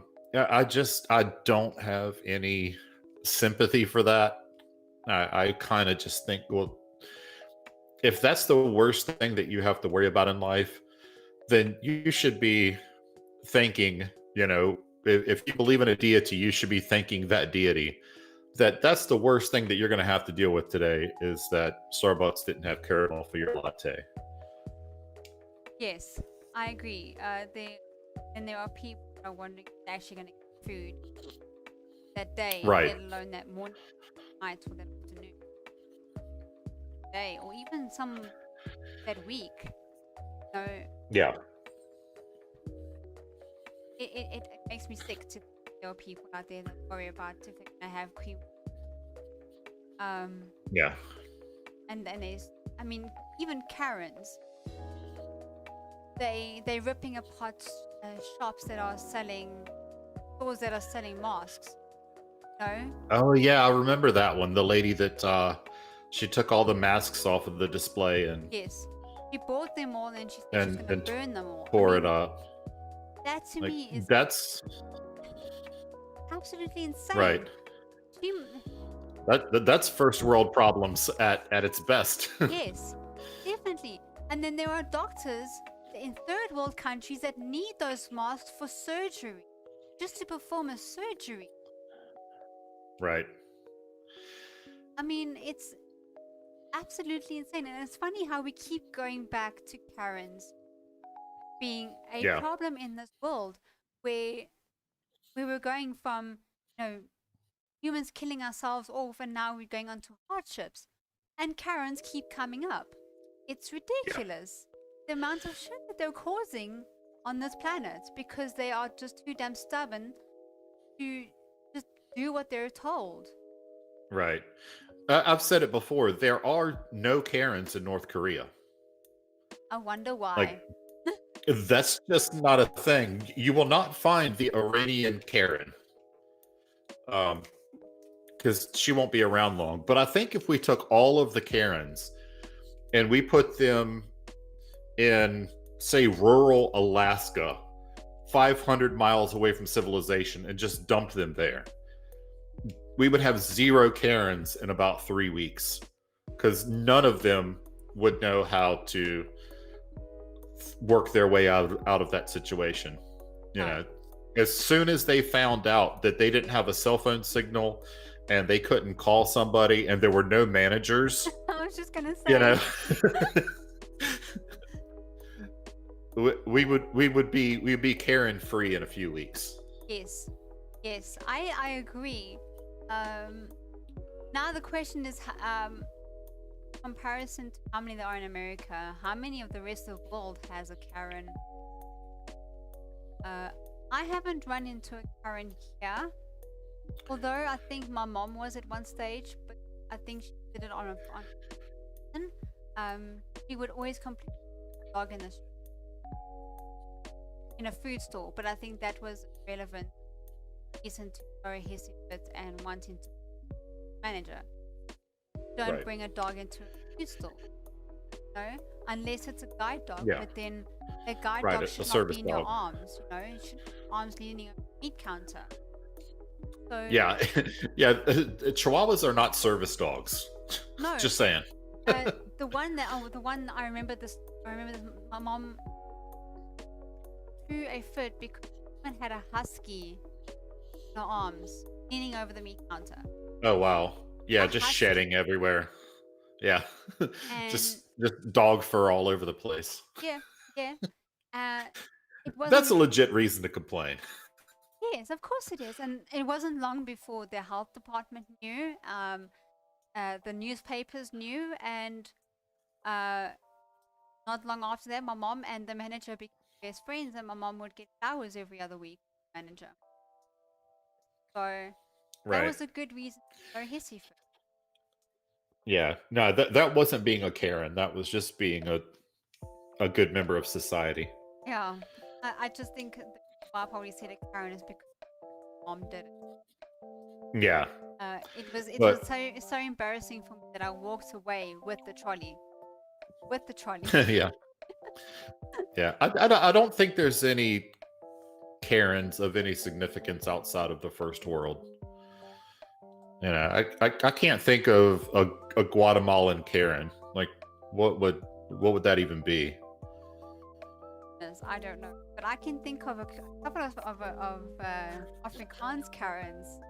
B: I don't have any sympathy for that. I kind of just think, well, if that's the worst thing that you have to worry about in life, then you should be thanking, if you believe in a deity, you should be thanking that deity. That's the worst thing that you're going to have to deal with today is that Starbucks didn't have caramel for your latte.
A: Yes, I agree. There are people that are wondering if they're actually going to get food that day,
B: Right.
A: let alone that morning, night, or that afternoon, day, or even some that week.
B: Yeah.
A: It makes me sick to think there are people out there that worry about if they're going to have cream.
B: Yeah.
A: And there's, even Karens, they ripping apart shops that are selling, stores that are selling masks.
B: Oh yeah, I remember that one. The lady that she took all the masks off of the display and
A: yes, she bought them all, and she said she's going to burn them all.
B: Tore it up.
A: That to me is
B: that's
A: absolutely insane.
B: Right. That's first world problems at its best.
A: Yes, definitely. And then there are doctors in third world countries that need those masks for surgery, just to perform a surgery.
B: Right.
A: It's absolutely insane. And it's funny how we keep going back to Karens being a problem in this world where we were going from, humans killing ourselves off, and now we're going on to hardships. And Karens keep coming up. It's ridiculous. The amount of shit that they're causing on this planet because they are just too damn stubborn to just do what they're told.
B: Right. I've said it before. There are no Karens in North Korea.
A: I wonder why.
B: That's just not a thing. You will not find the Iranian Karen. Because she won't be around long. But I think if we took all of the Karens and we put them in, say, rural Alaska, 500 miles away from civilization, and just dumped them there, we would have 0 Karens in about 3 weeks. Because none of them would know how to work their way out of that situation. As soon as they found out that they didn't have a cell phone signal and they couldn't call somebody and there were no managers,
A: I was just gonna say,
B: we'd be Karen free in a few weeks.
A: Yes, I agree. Now the question is, comparison to how many there are in America, how many of the rest of the world has a Karen? I haven't run into a Karen here, although I think my mom was at one stage, but I think she did it on she would always complain about the dog in a food store, but I think that was relevant reason to throw a hissy fit and wanting to be manager. Don't
B: Right.
A: bring a dog into a food store, unless it's a guide dog.
B: Yeah.
A: But then a guide
B: Right,
A: dog
B: a
A: should not
B: service
A: be in your
B: dog.
A: arms. It should be arms leaning over the meat counter. So
B: Yeah. Yeah. Chihuahuas are not service dogs.
A: no,
B: Just saying.
A: the one I remember this. My mom threw a fit because someone had a husky in her arms, leaning over the meat counter.
B: Oh wow. Yeah,
A: A
B: just
A: husky.
B: shedding everywhere. Yeah.
A: And
B: just dog fur all over the place.
A: yeah. It wasn't.
B: That's a legit reason to complain.
A: Yes, of course it is, and it wasn't long before the health department knew, the newspapers knew, and not long after that, my mom and the manager became best friends, and my mom would get flowers every other week from the manager. So that
B: Right.
A: was a good reason to go hissy fit.
B: Yeah. No, that wasn't being a Karen. That was just being a good member of society.
A: Yeah, I just think why I probably said a Karen is because mom did it.
B: Yeah.
A: It was
B: But-
A: so embarrassing for me that I walked away with the trolley.
B: Yeah. Yeah. I don't think there's any Karens of any significance outside of the first world. I can't think of a Guatemalan Karen. Like, what would that even be?
A: I don't know, but I can think of a couple of Afrikaans Karens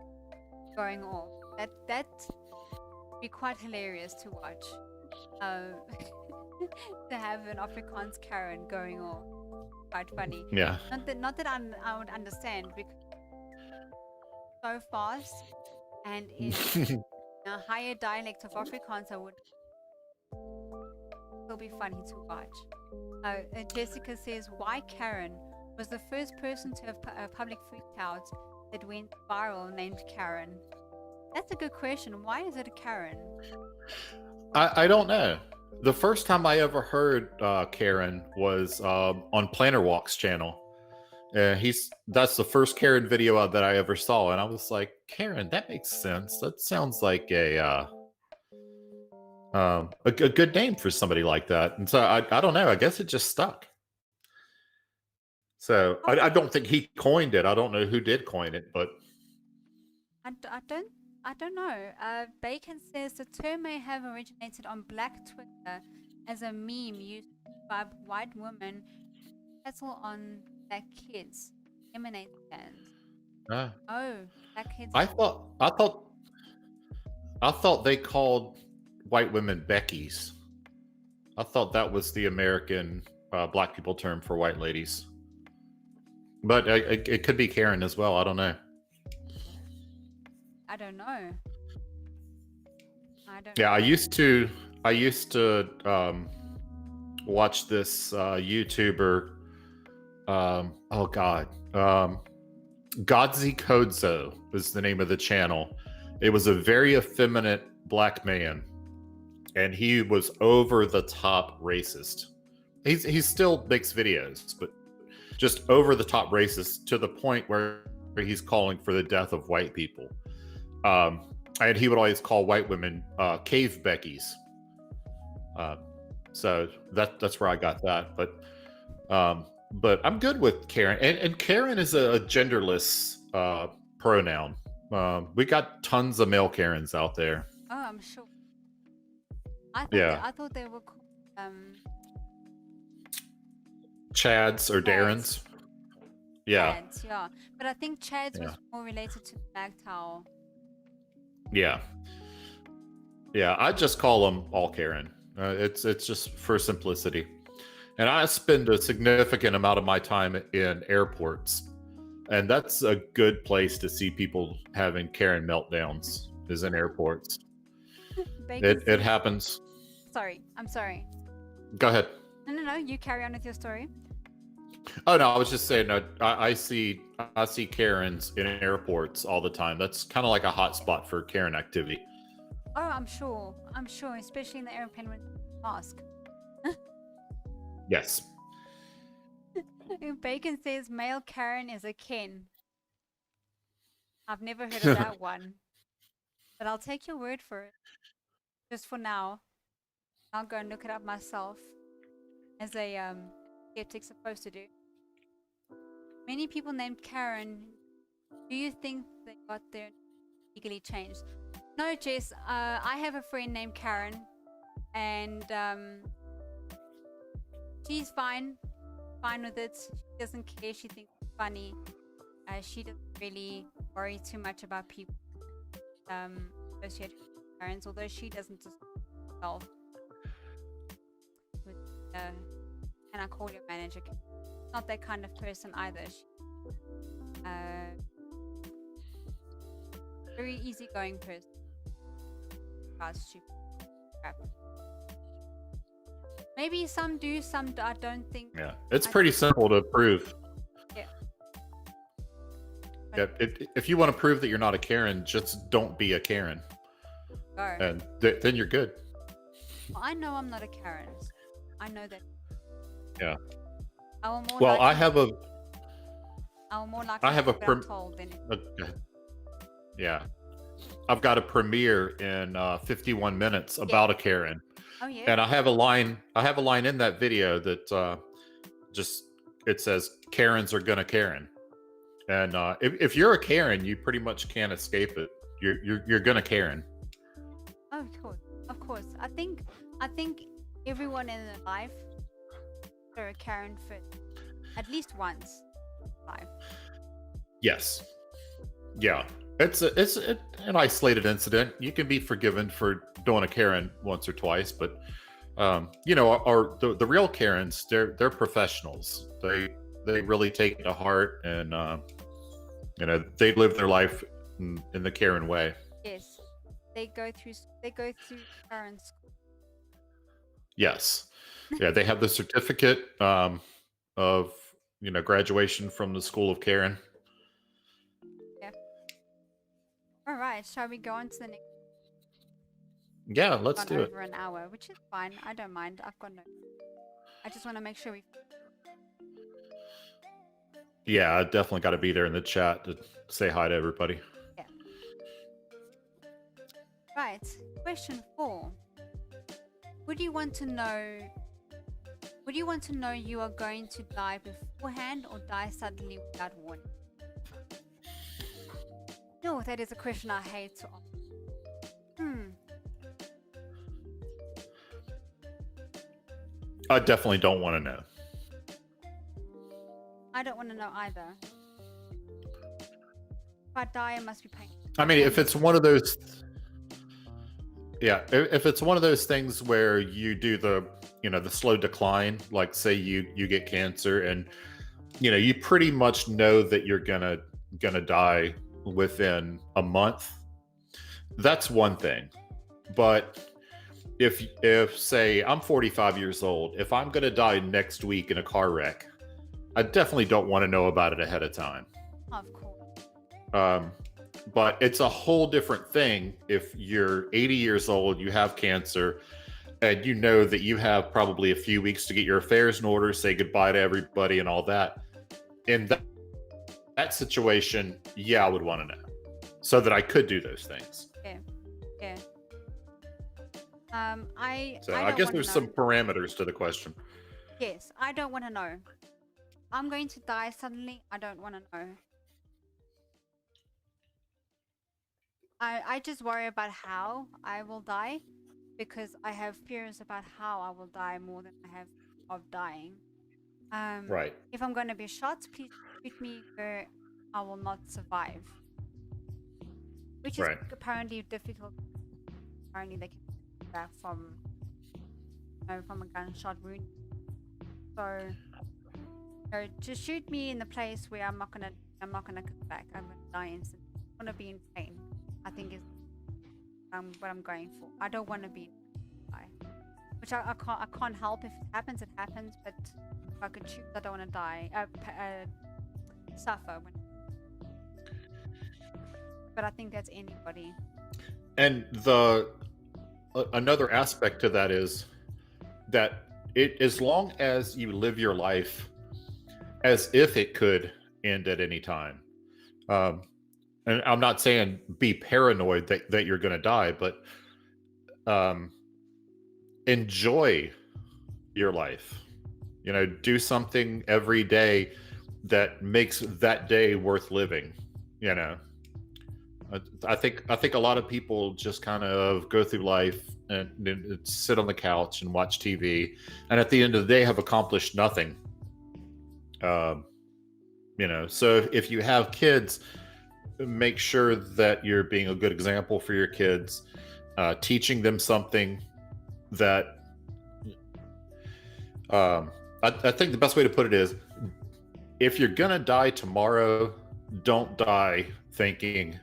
A: going off. That would be quite hilarious to watch. To have an Afrikaans Karen going off, quite funny.
B: Yeah.
A: Not that I would understand, because so fast and in a higher dialect of Afrikaans, I would still be funny to watch. Jessica says, why Karen was the first person to have a public freak out that went viral named Karen? That's a good question. Why is it a Karen?
B: I don't know. The first time I ever heard Karen was on Planner Walk's channel. That's the first Karen video that I ever saw, and I was like, Karen, that makes sense. That sounds like a good name for somebody like that. And so I don't know. I guess it just stuck. So I don't think he coined it. I don't know who did coin it, but
A: I don't know. Bacon says the term may have originated on Black Twitter as a meme used to describe white women who tattle on black kids, lemonade stands. Oh, black kids.
B: I thought they called white women Beckies. I thought that was the American black people term for white ladies. But it could be Karen as well. I don't know.
A: I don't know.
B: Yeah, I used to watch this YouTuber. Oh God, Godzi Kodzo is the name of the channel. It was a very effeminate black man, and he was over the top racist. He still makes videos, but just over the top racist to the point where he's calling for the death of white people. And he would always call white women cave Beckies. So that's where I got that. But I'm good with Karen, and Karen is a genderless pronoun. We got tons of male Karens out there.
A: Oh, I'm sure. I thought they were called
B: Chads or
A: Chads.
B: Darrens. Yeah.
A: Chads, yeah. But I think Chads was more related to Black Towel.
B: Yeah. Yeah, I just call them all Karen. It's just for simplicity. And I spend a significant amount of my time in airports. And that's a good place to see people having Karen meltdowns, is in airports. It happens.
A: Sorry, I'm sorry.
B: Go ahead.
A: No, you carry on with your story.
B: Oh no, I was just saying. I see Karens in airports all the time. That's kind of like a hot spot for Karen activity.
A: Oh, I'm sure, especially in the airplane when you ask.
B: Yes.
A: Bacon says male Karen is a Ken. I've never heard of that one, but I'll take your word for it. Just for now, I'll go and look it up myself, as a skeptic's supposed to do. Many people named Karen. Do you think they got their legally changed? No, Jess. I have a friend named Karen, and she's fine with it. She doesn't care. She thinks it's funny. She doesn't really worry too much about people associated with parents, although she doesn't just herself with can I call your manager? Not that kind of person either. She, very easygoing person. Crap. Maybe some do, some I don't think.
B: Yeah, it's pretty simple to prove.
A: Yeah.
B: Yeah, if you want to prove that you're not a Karen, just don't be a Karen.
A: Go.
B: And then you're good.
A: Well, I know I'm not a Karen. I know that.
B: Yeah.
A: I will more
B: Well,
A: likely,
B: I have a.
A: I will more likely
B: I have a
A: what I'm told than
B: Okay. Yeah, I've got a premiere in 51 minutes about a Karen.
A: Oh yeah.
B: And I have a line. I have a line in that video that just it says Karens are gonna Karen, and if you're a Karen, you pretty much can't escape it. You're gonna Karen.
A: Oh, of course. I think everyone in their life are a Karen for at least once in life.
B: Yes. Yeah. It's an isolated incident. You can be forgiven for doing a Karen once or twice, but you know, the real Karens, they're professionals. They really take it to heart, and you know, they live their life in the Karen way.
A: Yes, they go through Karen school.
B: Yes, yeah, they have the certificate of, you know, graduation from the School of Karen.
A: Yeah. All right, shall we go on to the next?
B: Yeah, let's do it.
A: Over an hour, which is fine. I don't mind. I've got no. I just want to make sure we.
B: Yeah, I definitely got to be there in the chat to say hi to everybody.
A: Yeah. Right. Question 4. Would you want to know you are going to die beforehand or die suddenly without warning? No, that is a question I hate to ask.
B: I definitely don't want to know.
A: I don't want to know either. If I die, it must be painful.
B: I mean, if it's one of those, yeah, if it's one of those things where you do the, you know, the slow decline, like say you get cancer, and you know, you pretty much know that you're gonna die within a month. That's one thing. But if say I'm 45 years old, if I'm gonna die next week in a car wreck, I definitely don't want to know about it ahead of time.
A: Of course.
B: But it's a whole different thing if you're 80 years old, you have cancer, and you know that you have probably a few weeks to get your affairs in order, say goodbye to everybody and all that. In that situation, yeah, I would want to know so that I could do those things.
A: Yeah.
B: I guess there's some parameters to the question.
A: Yes, I don't want to know. I'm going to die suddenly. I don't want to know. I just worry about how I will die, because I have fears about how I will die more than I have of dying.
B: Right.
A: If I'm going to be shot, please shoot me where I will not survive. Which is apparently difficult. Apparently they can get back from a gunshot wound. So just shoot me in the place where I'm not gonna come back. I'm gonna die instantly. I want to be in pain. I think is what I'm going for. I don't want to be die. which I can't help. If it happens, it happens. But if I could choose, I don't want to die, suffer. But I think that's anybody.
B: And another aspect to that is that as long as you live your life as if it could end at any time, and I'm not saying be paranoid that you're going to die, but um, enjoy your life. Do something every day that makes that day worth living. You know, I think a lot of people just kind of go through life and sit on the couch and watch TV, and at the end of the day have accomplished nothing. Um, so if you have kids, make sure that you're being a good example for your kids, teaching them something that I think the best way to put it is, if you're gonna die tomorrow, don't die thinking,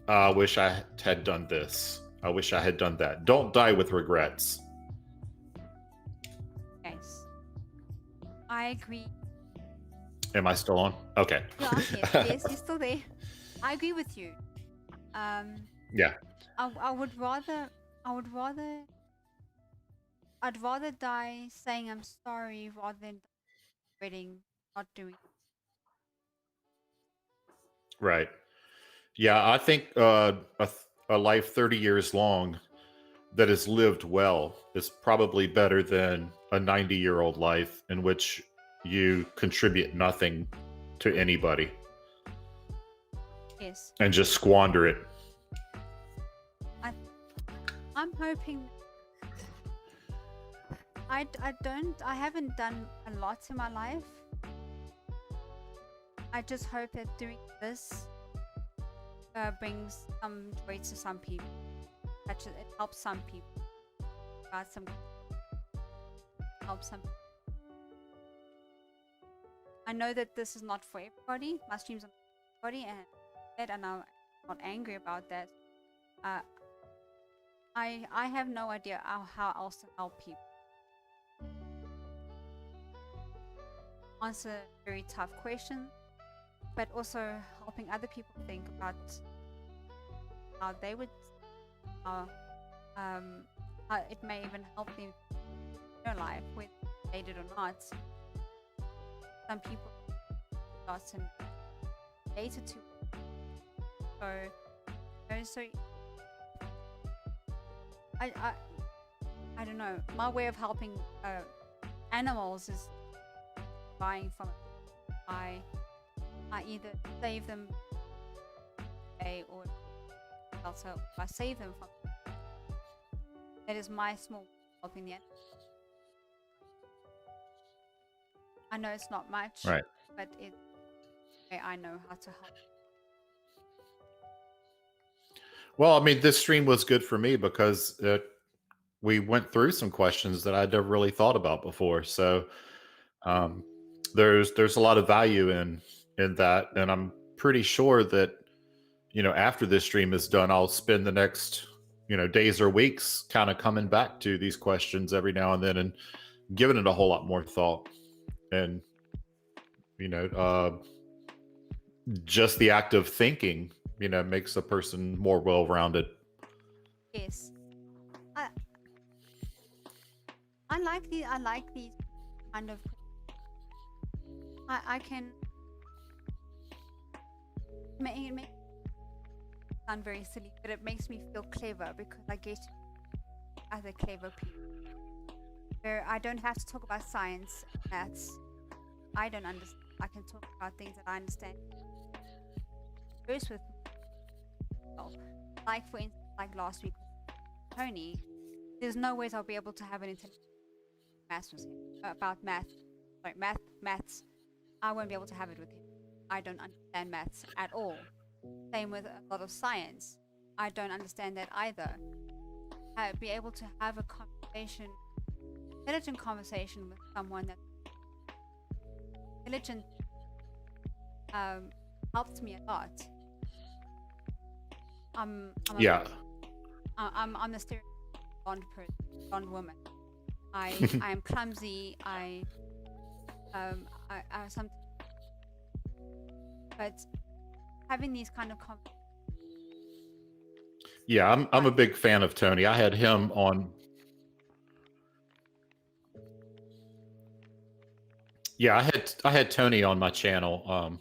B: I wish I had done this, I wish I had done that. Don't die with regrets.
A: Yes, I agree.
B: Am I still on? Okay.
A: Yeah, yes, you're still there. I agree with you.
B: Yeah.
A: I'd rather die saying I'm sorry rather than regretting not doing.
B: Right. Yeah, I think a life 30 years long that is lived well is probably better than a 90-year-old life in which you contribute nothing to anybody.
A: Yes.
B: And just squander it.
A: I'm hoping. I haven't done a lot in my life. I just hope that doing this brings some joy to some people. It helps some people. Helps some. I know that this is not for everybody. My streams are not for everybody, and I'm not angry about that. I have no idea how else to help people. Answer very tough questions, but also helping other people think about how they would, how it may even help them in their life, whether they did or not. Some people lost and related to, so I don't know. My way of helping animals is buying from it. I either save them or also I save them from it. That is my small helping the animals. I know it's not much,
B: right,
A: but I know how to help.
B: Well, I mean, this stream was good for me because we went through some questions that I'd never really thought about before. So um, there's a lot of value in that, and I'm pretty sure that after this stream is done, I'll spend the next days or weeks kind of coming back to these questions every now and then and giving it a whole lot more thought. And just the act of thinking makes a person more well-rounded.
A: Yes, I like these kind of. I can it may sound very silly, but it makes me feel clever because I get other clever people. Where I don't have to talk about science, maths. I don't understand. I can talk about things that I understand. First with like for instance, like last week with Tony, there's no ways I'll be able to have an intelligent maths with him about maths. I won't be able to have it with him. I don't understand maths at all. Same with a lot of science. I don't understand that either. I'd be able to have a conversation, intelligent conversation with someone that's intelligent helps me a lot. I'm the stereotype blonde person, blonde woman. I am clumsy. I some, but having these kind of
B: Yeah, I'm a big fan of Tony. I had him on. Yeah, I had Tony on my channel,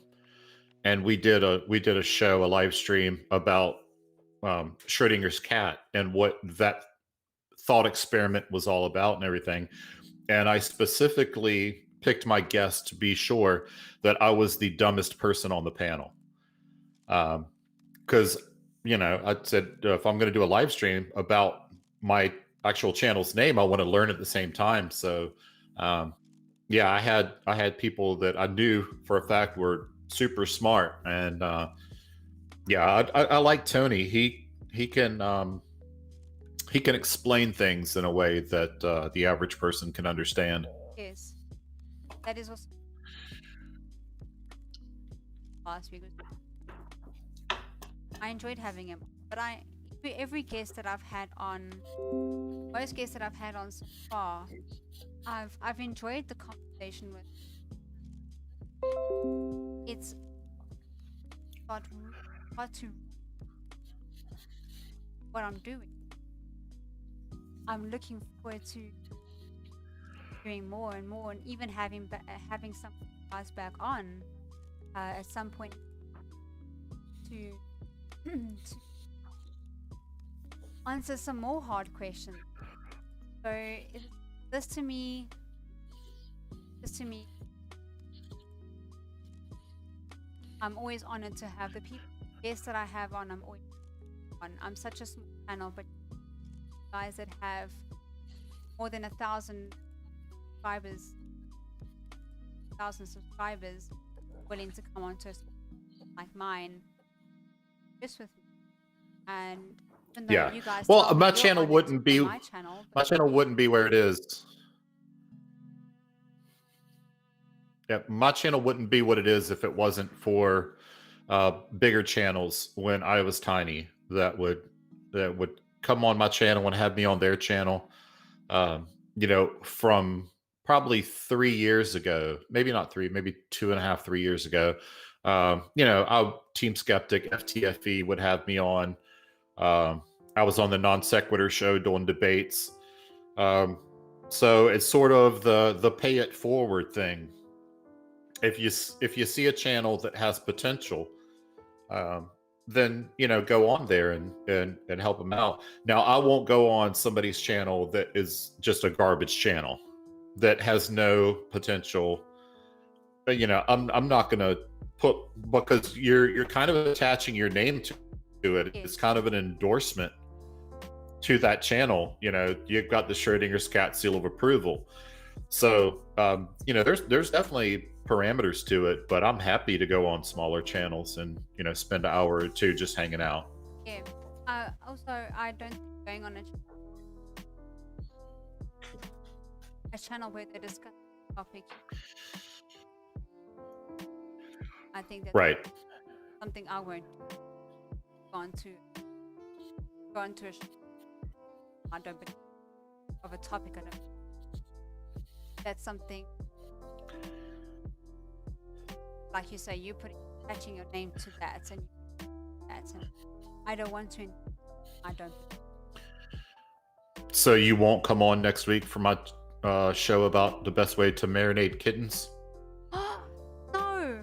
B: and we did a show, a live stream about Schrodinger's cat and what that thought experiment was all about and everything. And I specifically picked my guest to be sure that I was the dumbest person on the panel. Because, I said, if I'm going to do a live stream about my actual channel's name, I want to learn at the same time. So, yeah, I had people that I knew for a fact were super smart. And yeah, I like Tony. He can explain things in a way that the average person can understand.
A: yes, that is also last week. I enjoyed having him, but every guest that I've had on, most guests that I've had on so far, I've enjoyed the conversation with. It's got to what I'm doing. I'm looking forward to doing more and more, and even having some guys back on at some point to answer some more hard questions. So this to me, I'm always honored to have the guests that I have on. I'm always on. I'm such a small channel, but guys that have more than 1,000 subscribers, willing to come onto a like mine, just with me. And even though you guys,
B: well, my channel wouldn't be my channel wouldn't be where it is. Yeah, my channel wouldn't be what it is if it wasn't for bigger channels when I was tiny that would come on my channel and have me on their channel. From probably 3 years ago, maybe not three, maybe 2.5, 3 years ago. Team Skeptic, FTFE would have me on. I was on the Non Sequitur show doing debates. So it's sort of the pay it forward thing. If you see a channel that has potential, then go on there and help them out. Now, I won't go on somebody's channel that is just a garbage channel that has no potential. But, I'm not going to put, because you're kind of attaching your name to it. It's kind of an endorsement to that channel. You've got the Schrodinger's cat seal of approval. So, there's definitely parameters to it, but I'm happy to go on smaller channels and, spend an hour or two just hanging out.
A: Yeah. Also, I don't think going on a channel where they discuss the topic, I think that's
B: right.
A: Something I won't go on to a I don't believe of a topic. I don't. That's something, like you say, you attaching your name to that, and I don't want to. I don't.
B: So you won't come on next week for my show about the best way to marinate kittens?
A: No.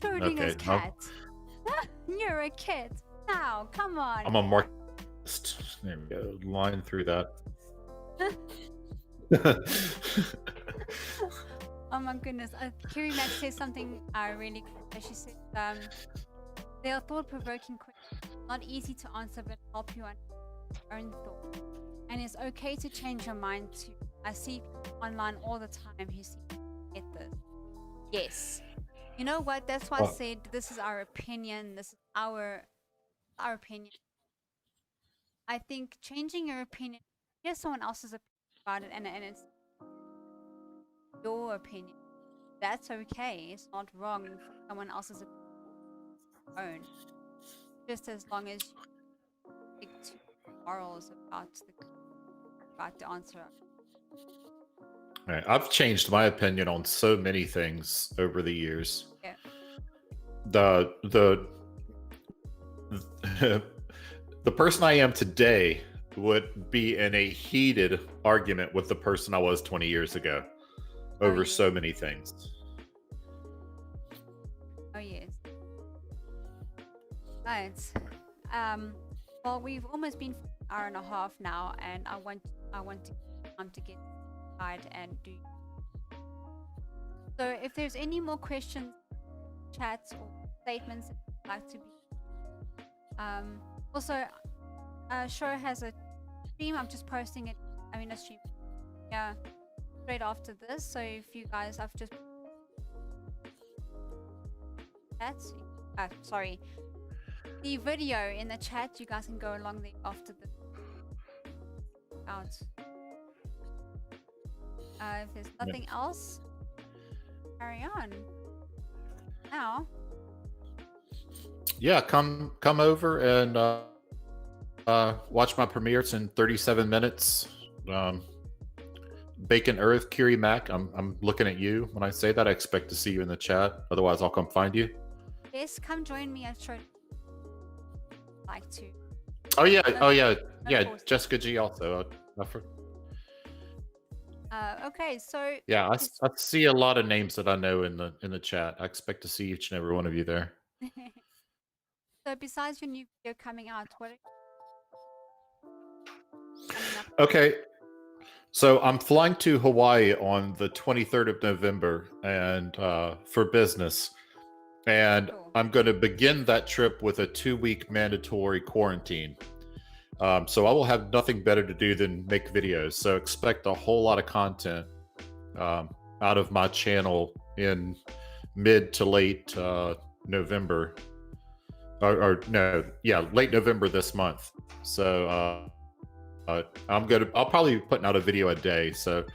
A: Schrodinger's cat. You're a kid. Now, come on.
B: I'm a mark. There we go. Line through that.
A: Oh my goodness. Kiri Max says something really cool. She said, they are thought-provoking questions, not easy to answer, but help you understand your own thoughts. And it's okay to change your mind too. I see people online all the time who seem to get this. Yes. You know what? That's why I said this is our opinion. This is our opinion. I think changing your opinion, here's someone else's opinion about it, and it's your opinion. That's okay. It's not wrong for someone else's own. Just as long as you stick to morals about the answer.
B: Right. I've changed my opinion on so many things over the years.
A: Yeah.
B: The the person I am today would be in a heated argument with the person I was 20 years ago over
A: yes.
B: so many things.
A: Oh yes. Right. Well, we've almost been for an hour and a half now, and I want to get inside and do. So, if there's any more questions, chats, or statements that you'd like to be, also, show has a stream. I'm just posting it. I mean, a stream. Yeah, straight after this. So, if you guys, I've just chats. Sorry. The video in the chat, you guys can go along there after the out. If there's nothing else, carry on. Now.
B: Yeah, come over and watch my premiere. It's in 37 minutes. Bacon Earth, Curie Mac. I'm looking at you when I say that. I expect to see you in the chat. Otherwise, I'll come find you.
A: Yes, come join me at Schrodinger. Like to.
B: Oh yeah. Jessica G also.
A: Okay, so
B: yeah, I see a lot of names that I know in the chat. I expect to see each and every one of you there.
A: So besides your new video coming out, what?
B: Okay, so I'm flying to Hawaii on the 23rd of November, and for business. And cool. I'm going to begin that trip with a 2-week mandatory quarantine. So I will have nothing better to do than make videos. So expect a whole lot of content out of my channel in mid to late November. Late November this month. So I'll probably be putting out a video a day. So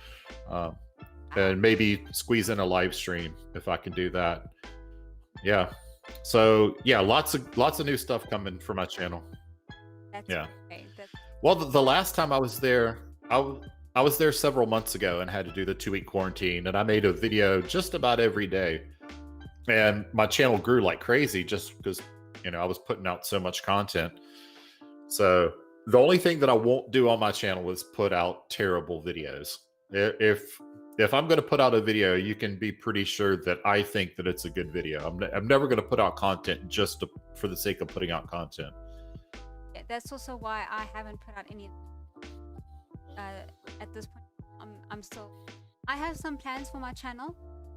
B: and maybe squeeze in a live stream if I can do that. Yeah. So yeah, lots of new stuff coming for my channel.
A: That's great.
B: Well, the last time I was there, I was there several months ago and had to do the 2-week quarantine, and I made a video just about every day. And my channel grew like crazy just because, I was putting out so much content. So the only thing that I won't do on my channel is put out terrible videos. If I'm going to put out a video, you can be pretty sure that I think that it's a good video. I'm never going to put out content just for the sake of putting out content.
A: Yeah, that's also why I haven't put out any at this point. I have some plans for my channel.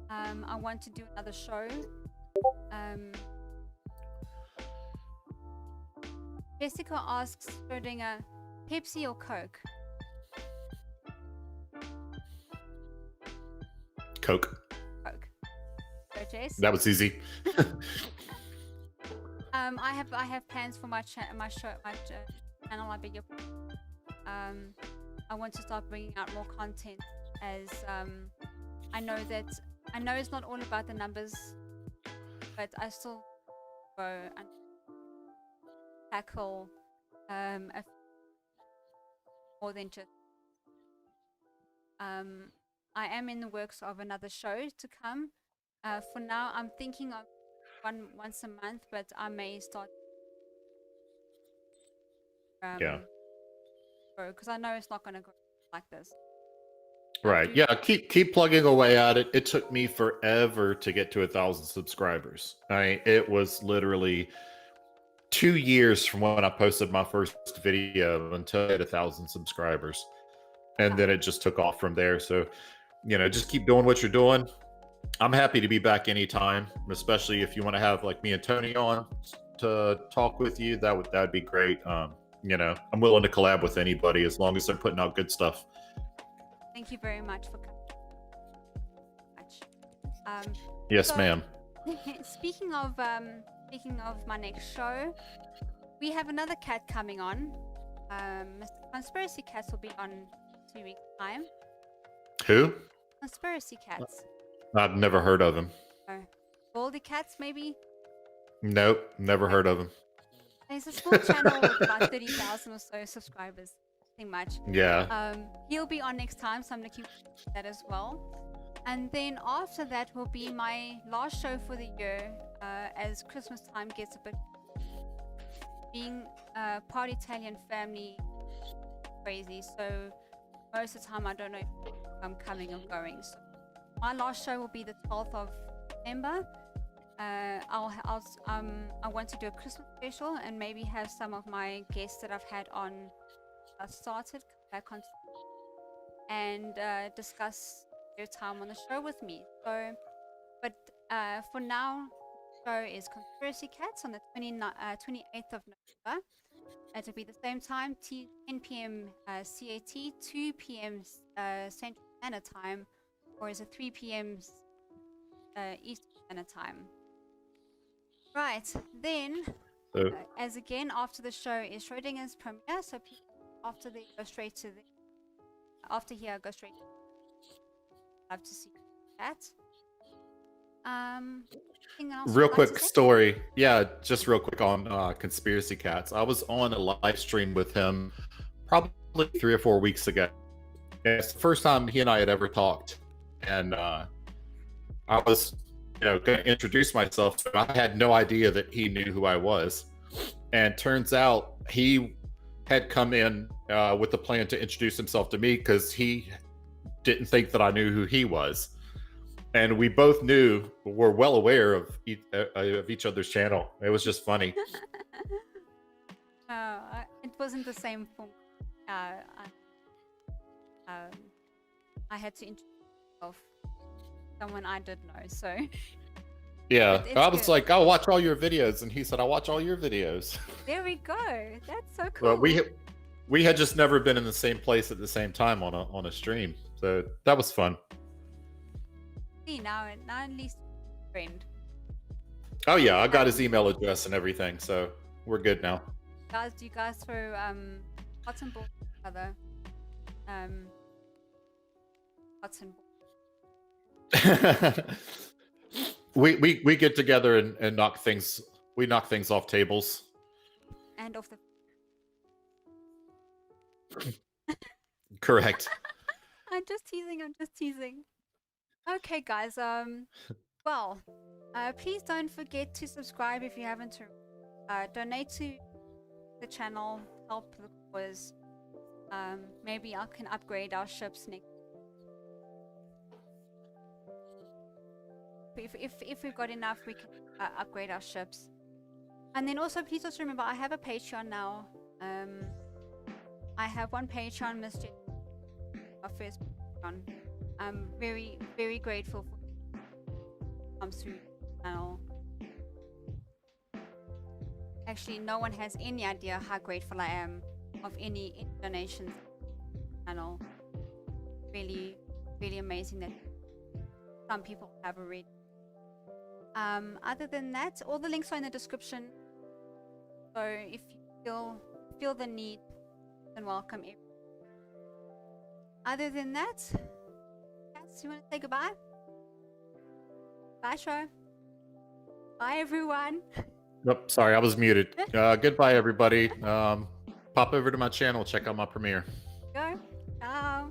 A: I want to do another show. Jessica asks Schrodinger, Pepsi or Coke?
B: Coke.
A: So, Jess?
B: That was easy.
A: I have plans for my channel. I beg your pardon. I want to start bringing out more content, as I know it's not all about the numbers, but I still go and tackle more than just. I am in the works of another show to come. For now, I'm thinking of once a month, but I may start. Because I know it's not going to go like this.
B: Right. Yeah. Keep plugging away at it. It took me forever to get to 1,000 subscribers. It was literally 2 years from when I posted my first video until I had 1,000 subscribers, and then it just took off from there. So, just keep doing what you're doing. I'm happy to be back anytime, especially if you want to have like me and Tony on to talk with you. That would be great. I'm willing to collab with anybody as long as they're putting out good stuff.
A: Thank you very much for coming.
B: Yes, ma'am.
A: Speaking of my next show, we have another cat coming on. Mr. Conspiracy Cats will be on 2 weeks' time.
B: Who?
A: Conspiracy Cats.
B: I've never heard of him.
A: Baldy Cats, maybe?
B: Nope, never heard of him.
A: It's a small channel with about 30,000 or so subscribers. Nothing much.
B: Yeah.
A: He'll be on next time, so I'm looking forward to that as well. And then after that will be my last show for the year, as Christmas time gets a bit. Being part Italian family, crazy. So most of the time I don't know if I'm coming or going. So my last show will be the 12th of December. I want to do a Christmas special and maybe have some of my guests that I've had on started come back on and discuss their time on the show with me. So, but for now, the show is Conspiracy Cats on the 28th of November. It'll be the same time, 10 p.m. CAT, 2 p.m. Central Standard Time, or is it 3 p.m. Eastern Standard Time? Right, then, as again, after the show is Schrodinger's premiere, so people after they go straight to the, after here, go straight to love to see that.
B: Real quick story. Yeah, just real quick on Conspiracy Cats. I was on a live stream with him probably 3 or 4 weeks ago. It's the first time he and I had ever talked. And I was, going to introduce myself. So I had no idea that he knew who I was. And turns out he had come in with the plan to introduce himself to me because he didn't think that I knew who he was. And we both were well aware of each other's channel. It was just funny.
A: It wasn't the same for me. I had to introduce myself to someone I did know, so.
B: Yeah, I was good. Like, I'll watch all your videos. And he said, I'll watch all your videos.
A: There we go. That's so cool.
B: Well, we had just never been in the same place at the same time on a stream. So that was fun.
A: Now at least friend.
B: Oh yeah, I got his email address and everything, so we're good now.
A: Guys, do you guys throw cotton balls together? Cotton balls.
B: we get together and knock things off tables.
A: And off the
B: Correct.
A: I'm just teasing. Okay, guys. Well, please don't forget to subscribe if you haven't. Donate to the channel, help the cause. Maybe I can upgrade our ships next. If we've got enough, we can upgrade our ships. And then also, please also remember, I have a Patreon now. I have one Patreon, Mr. Our first Patreon. I'm very, very grateful for comes through the channel. Actually, no one has any idea how grateful I am of any donations to the channel. Really, really amazing that some people have already. Other than that, all the links are in the description. So if you feel the need, then welcome everyone. Other than that, Cats, you want to say goodbye? Bye, show. Bye, everyone.
B: Nope, sorry, I was muted. Goodbye, everybody. Pop over to my channel, check out my premiere.
A: Go. Ciao.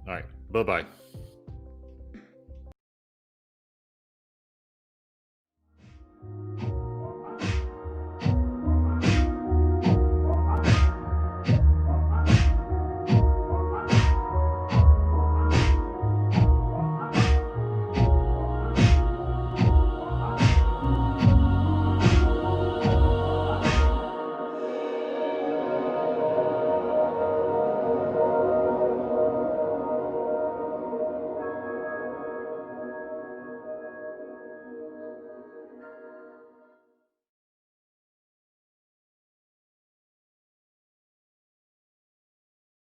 B: All right, bye-bye.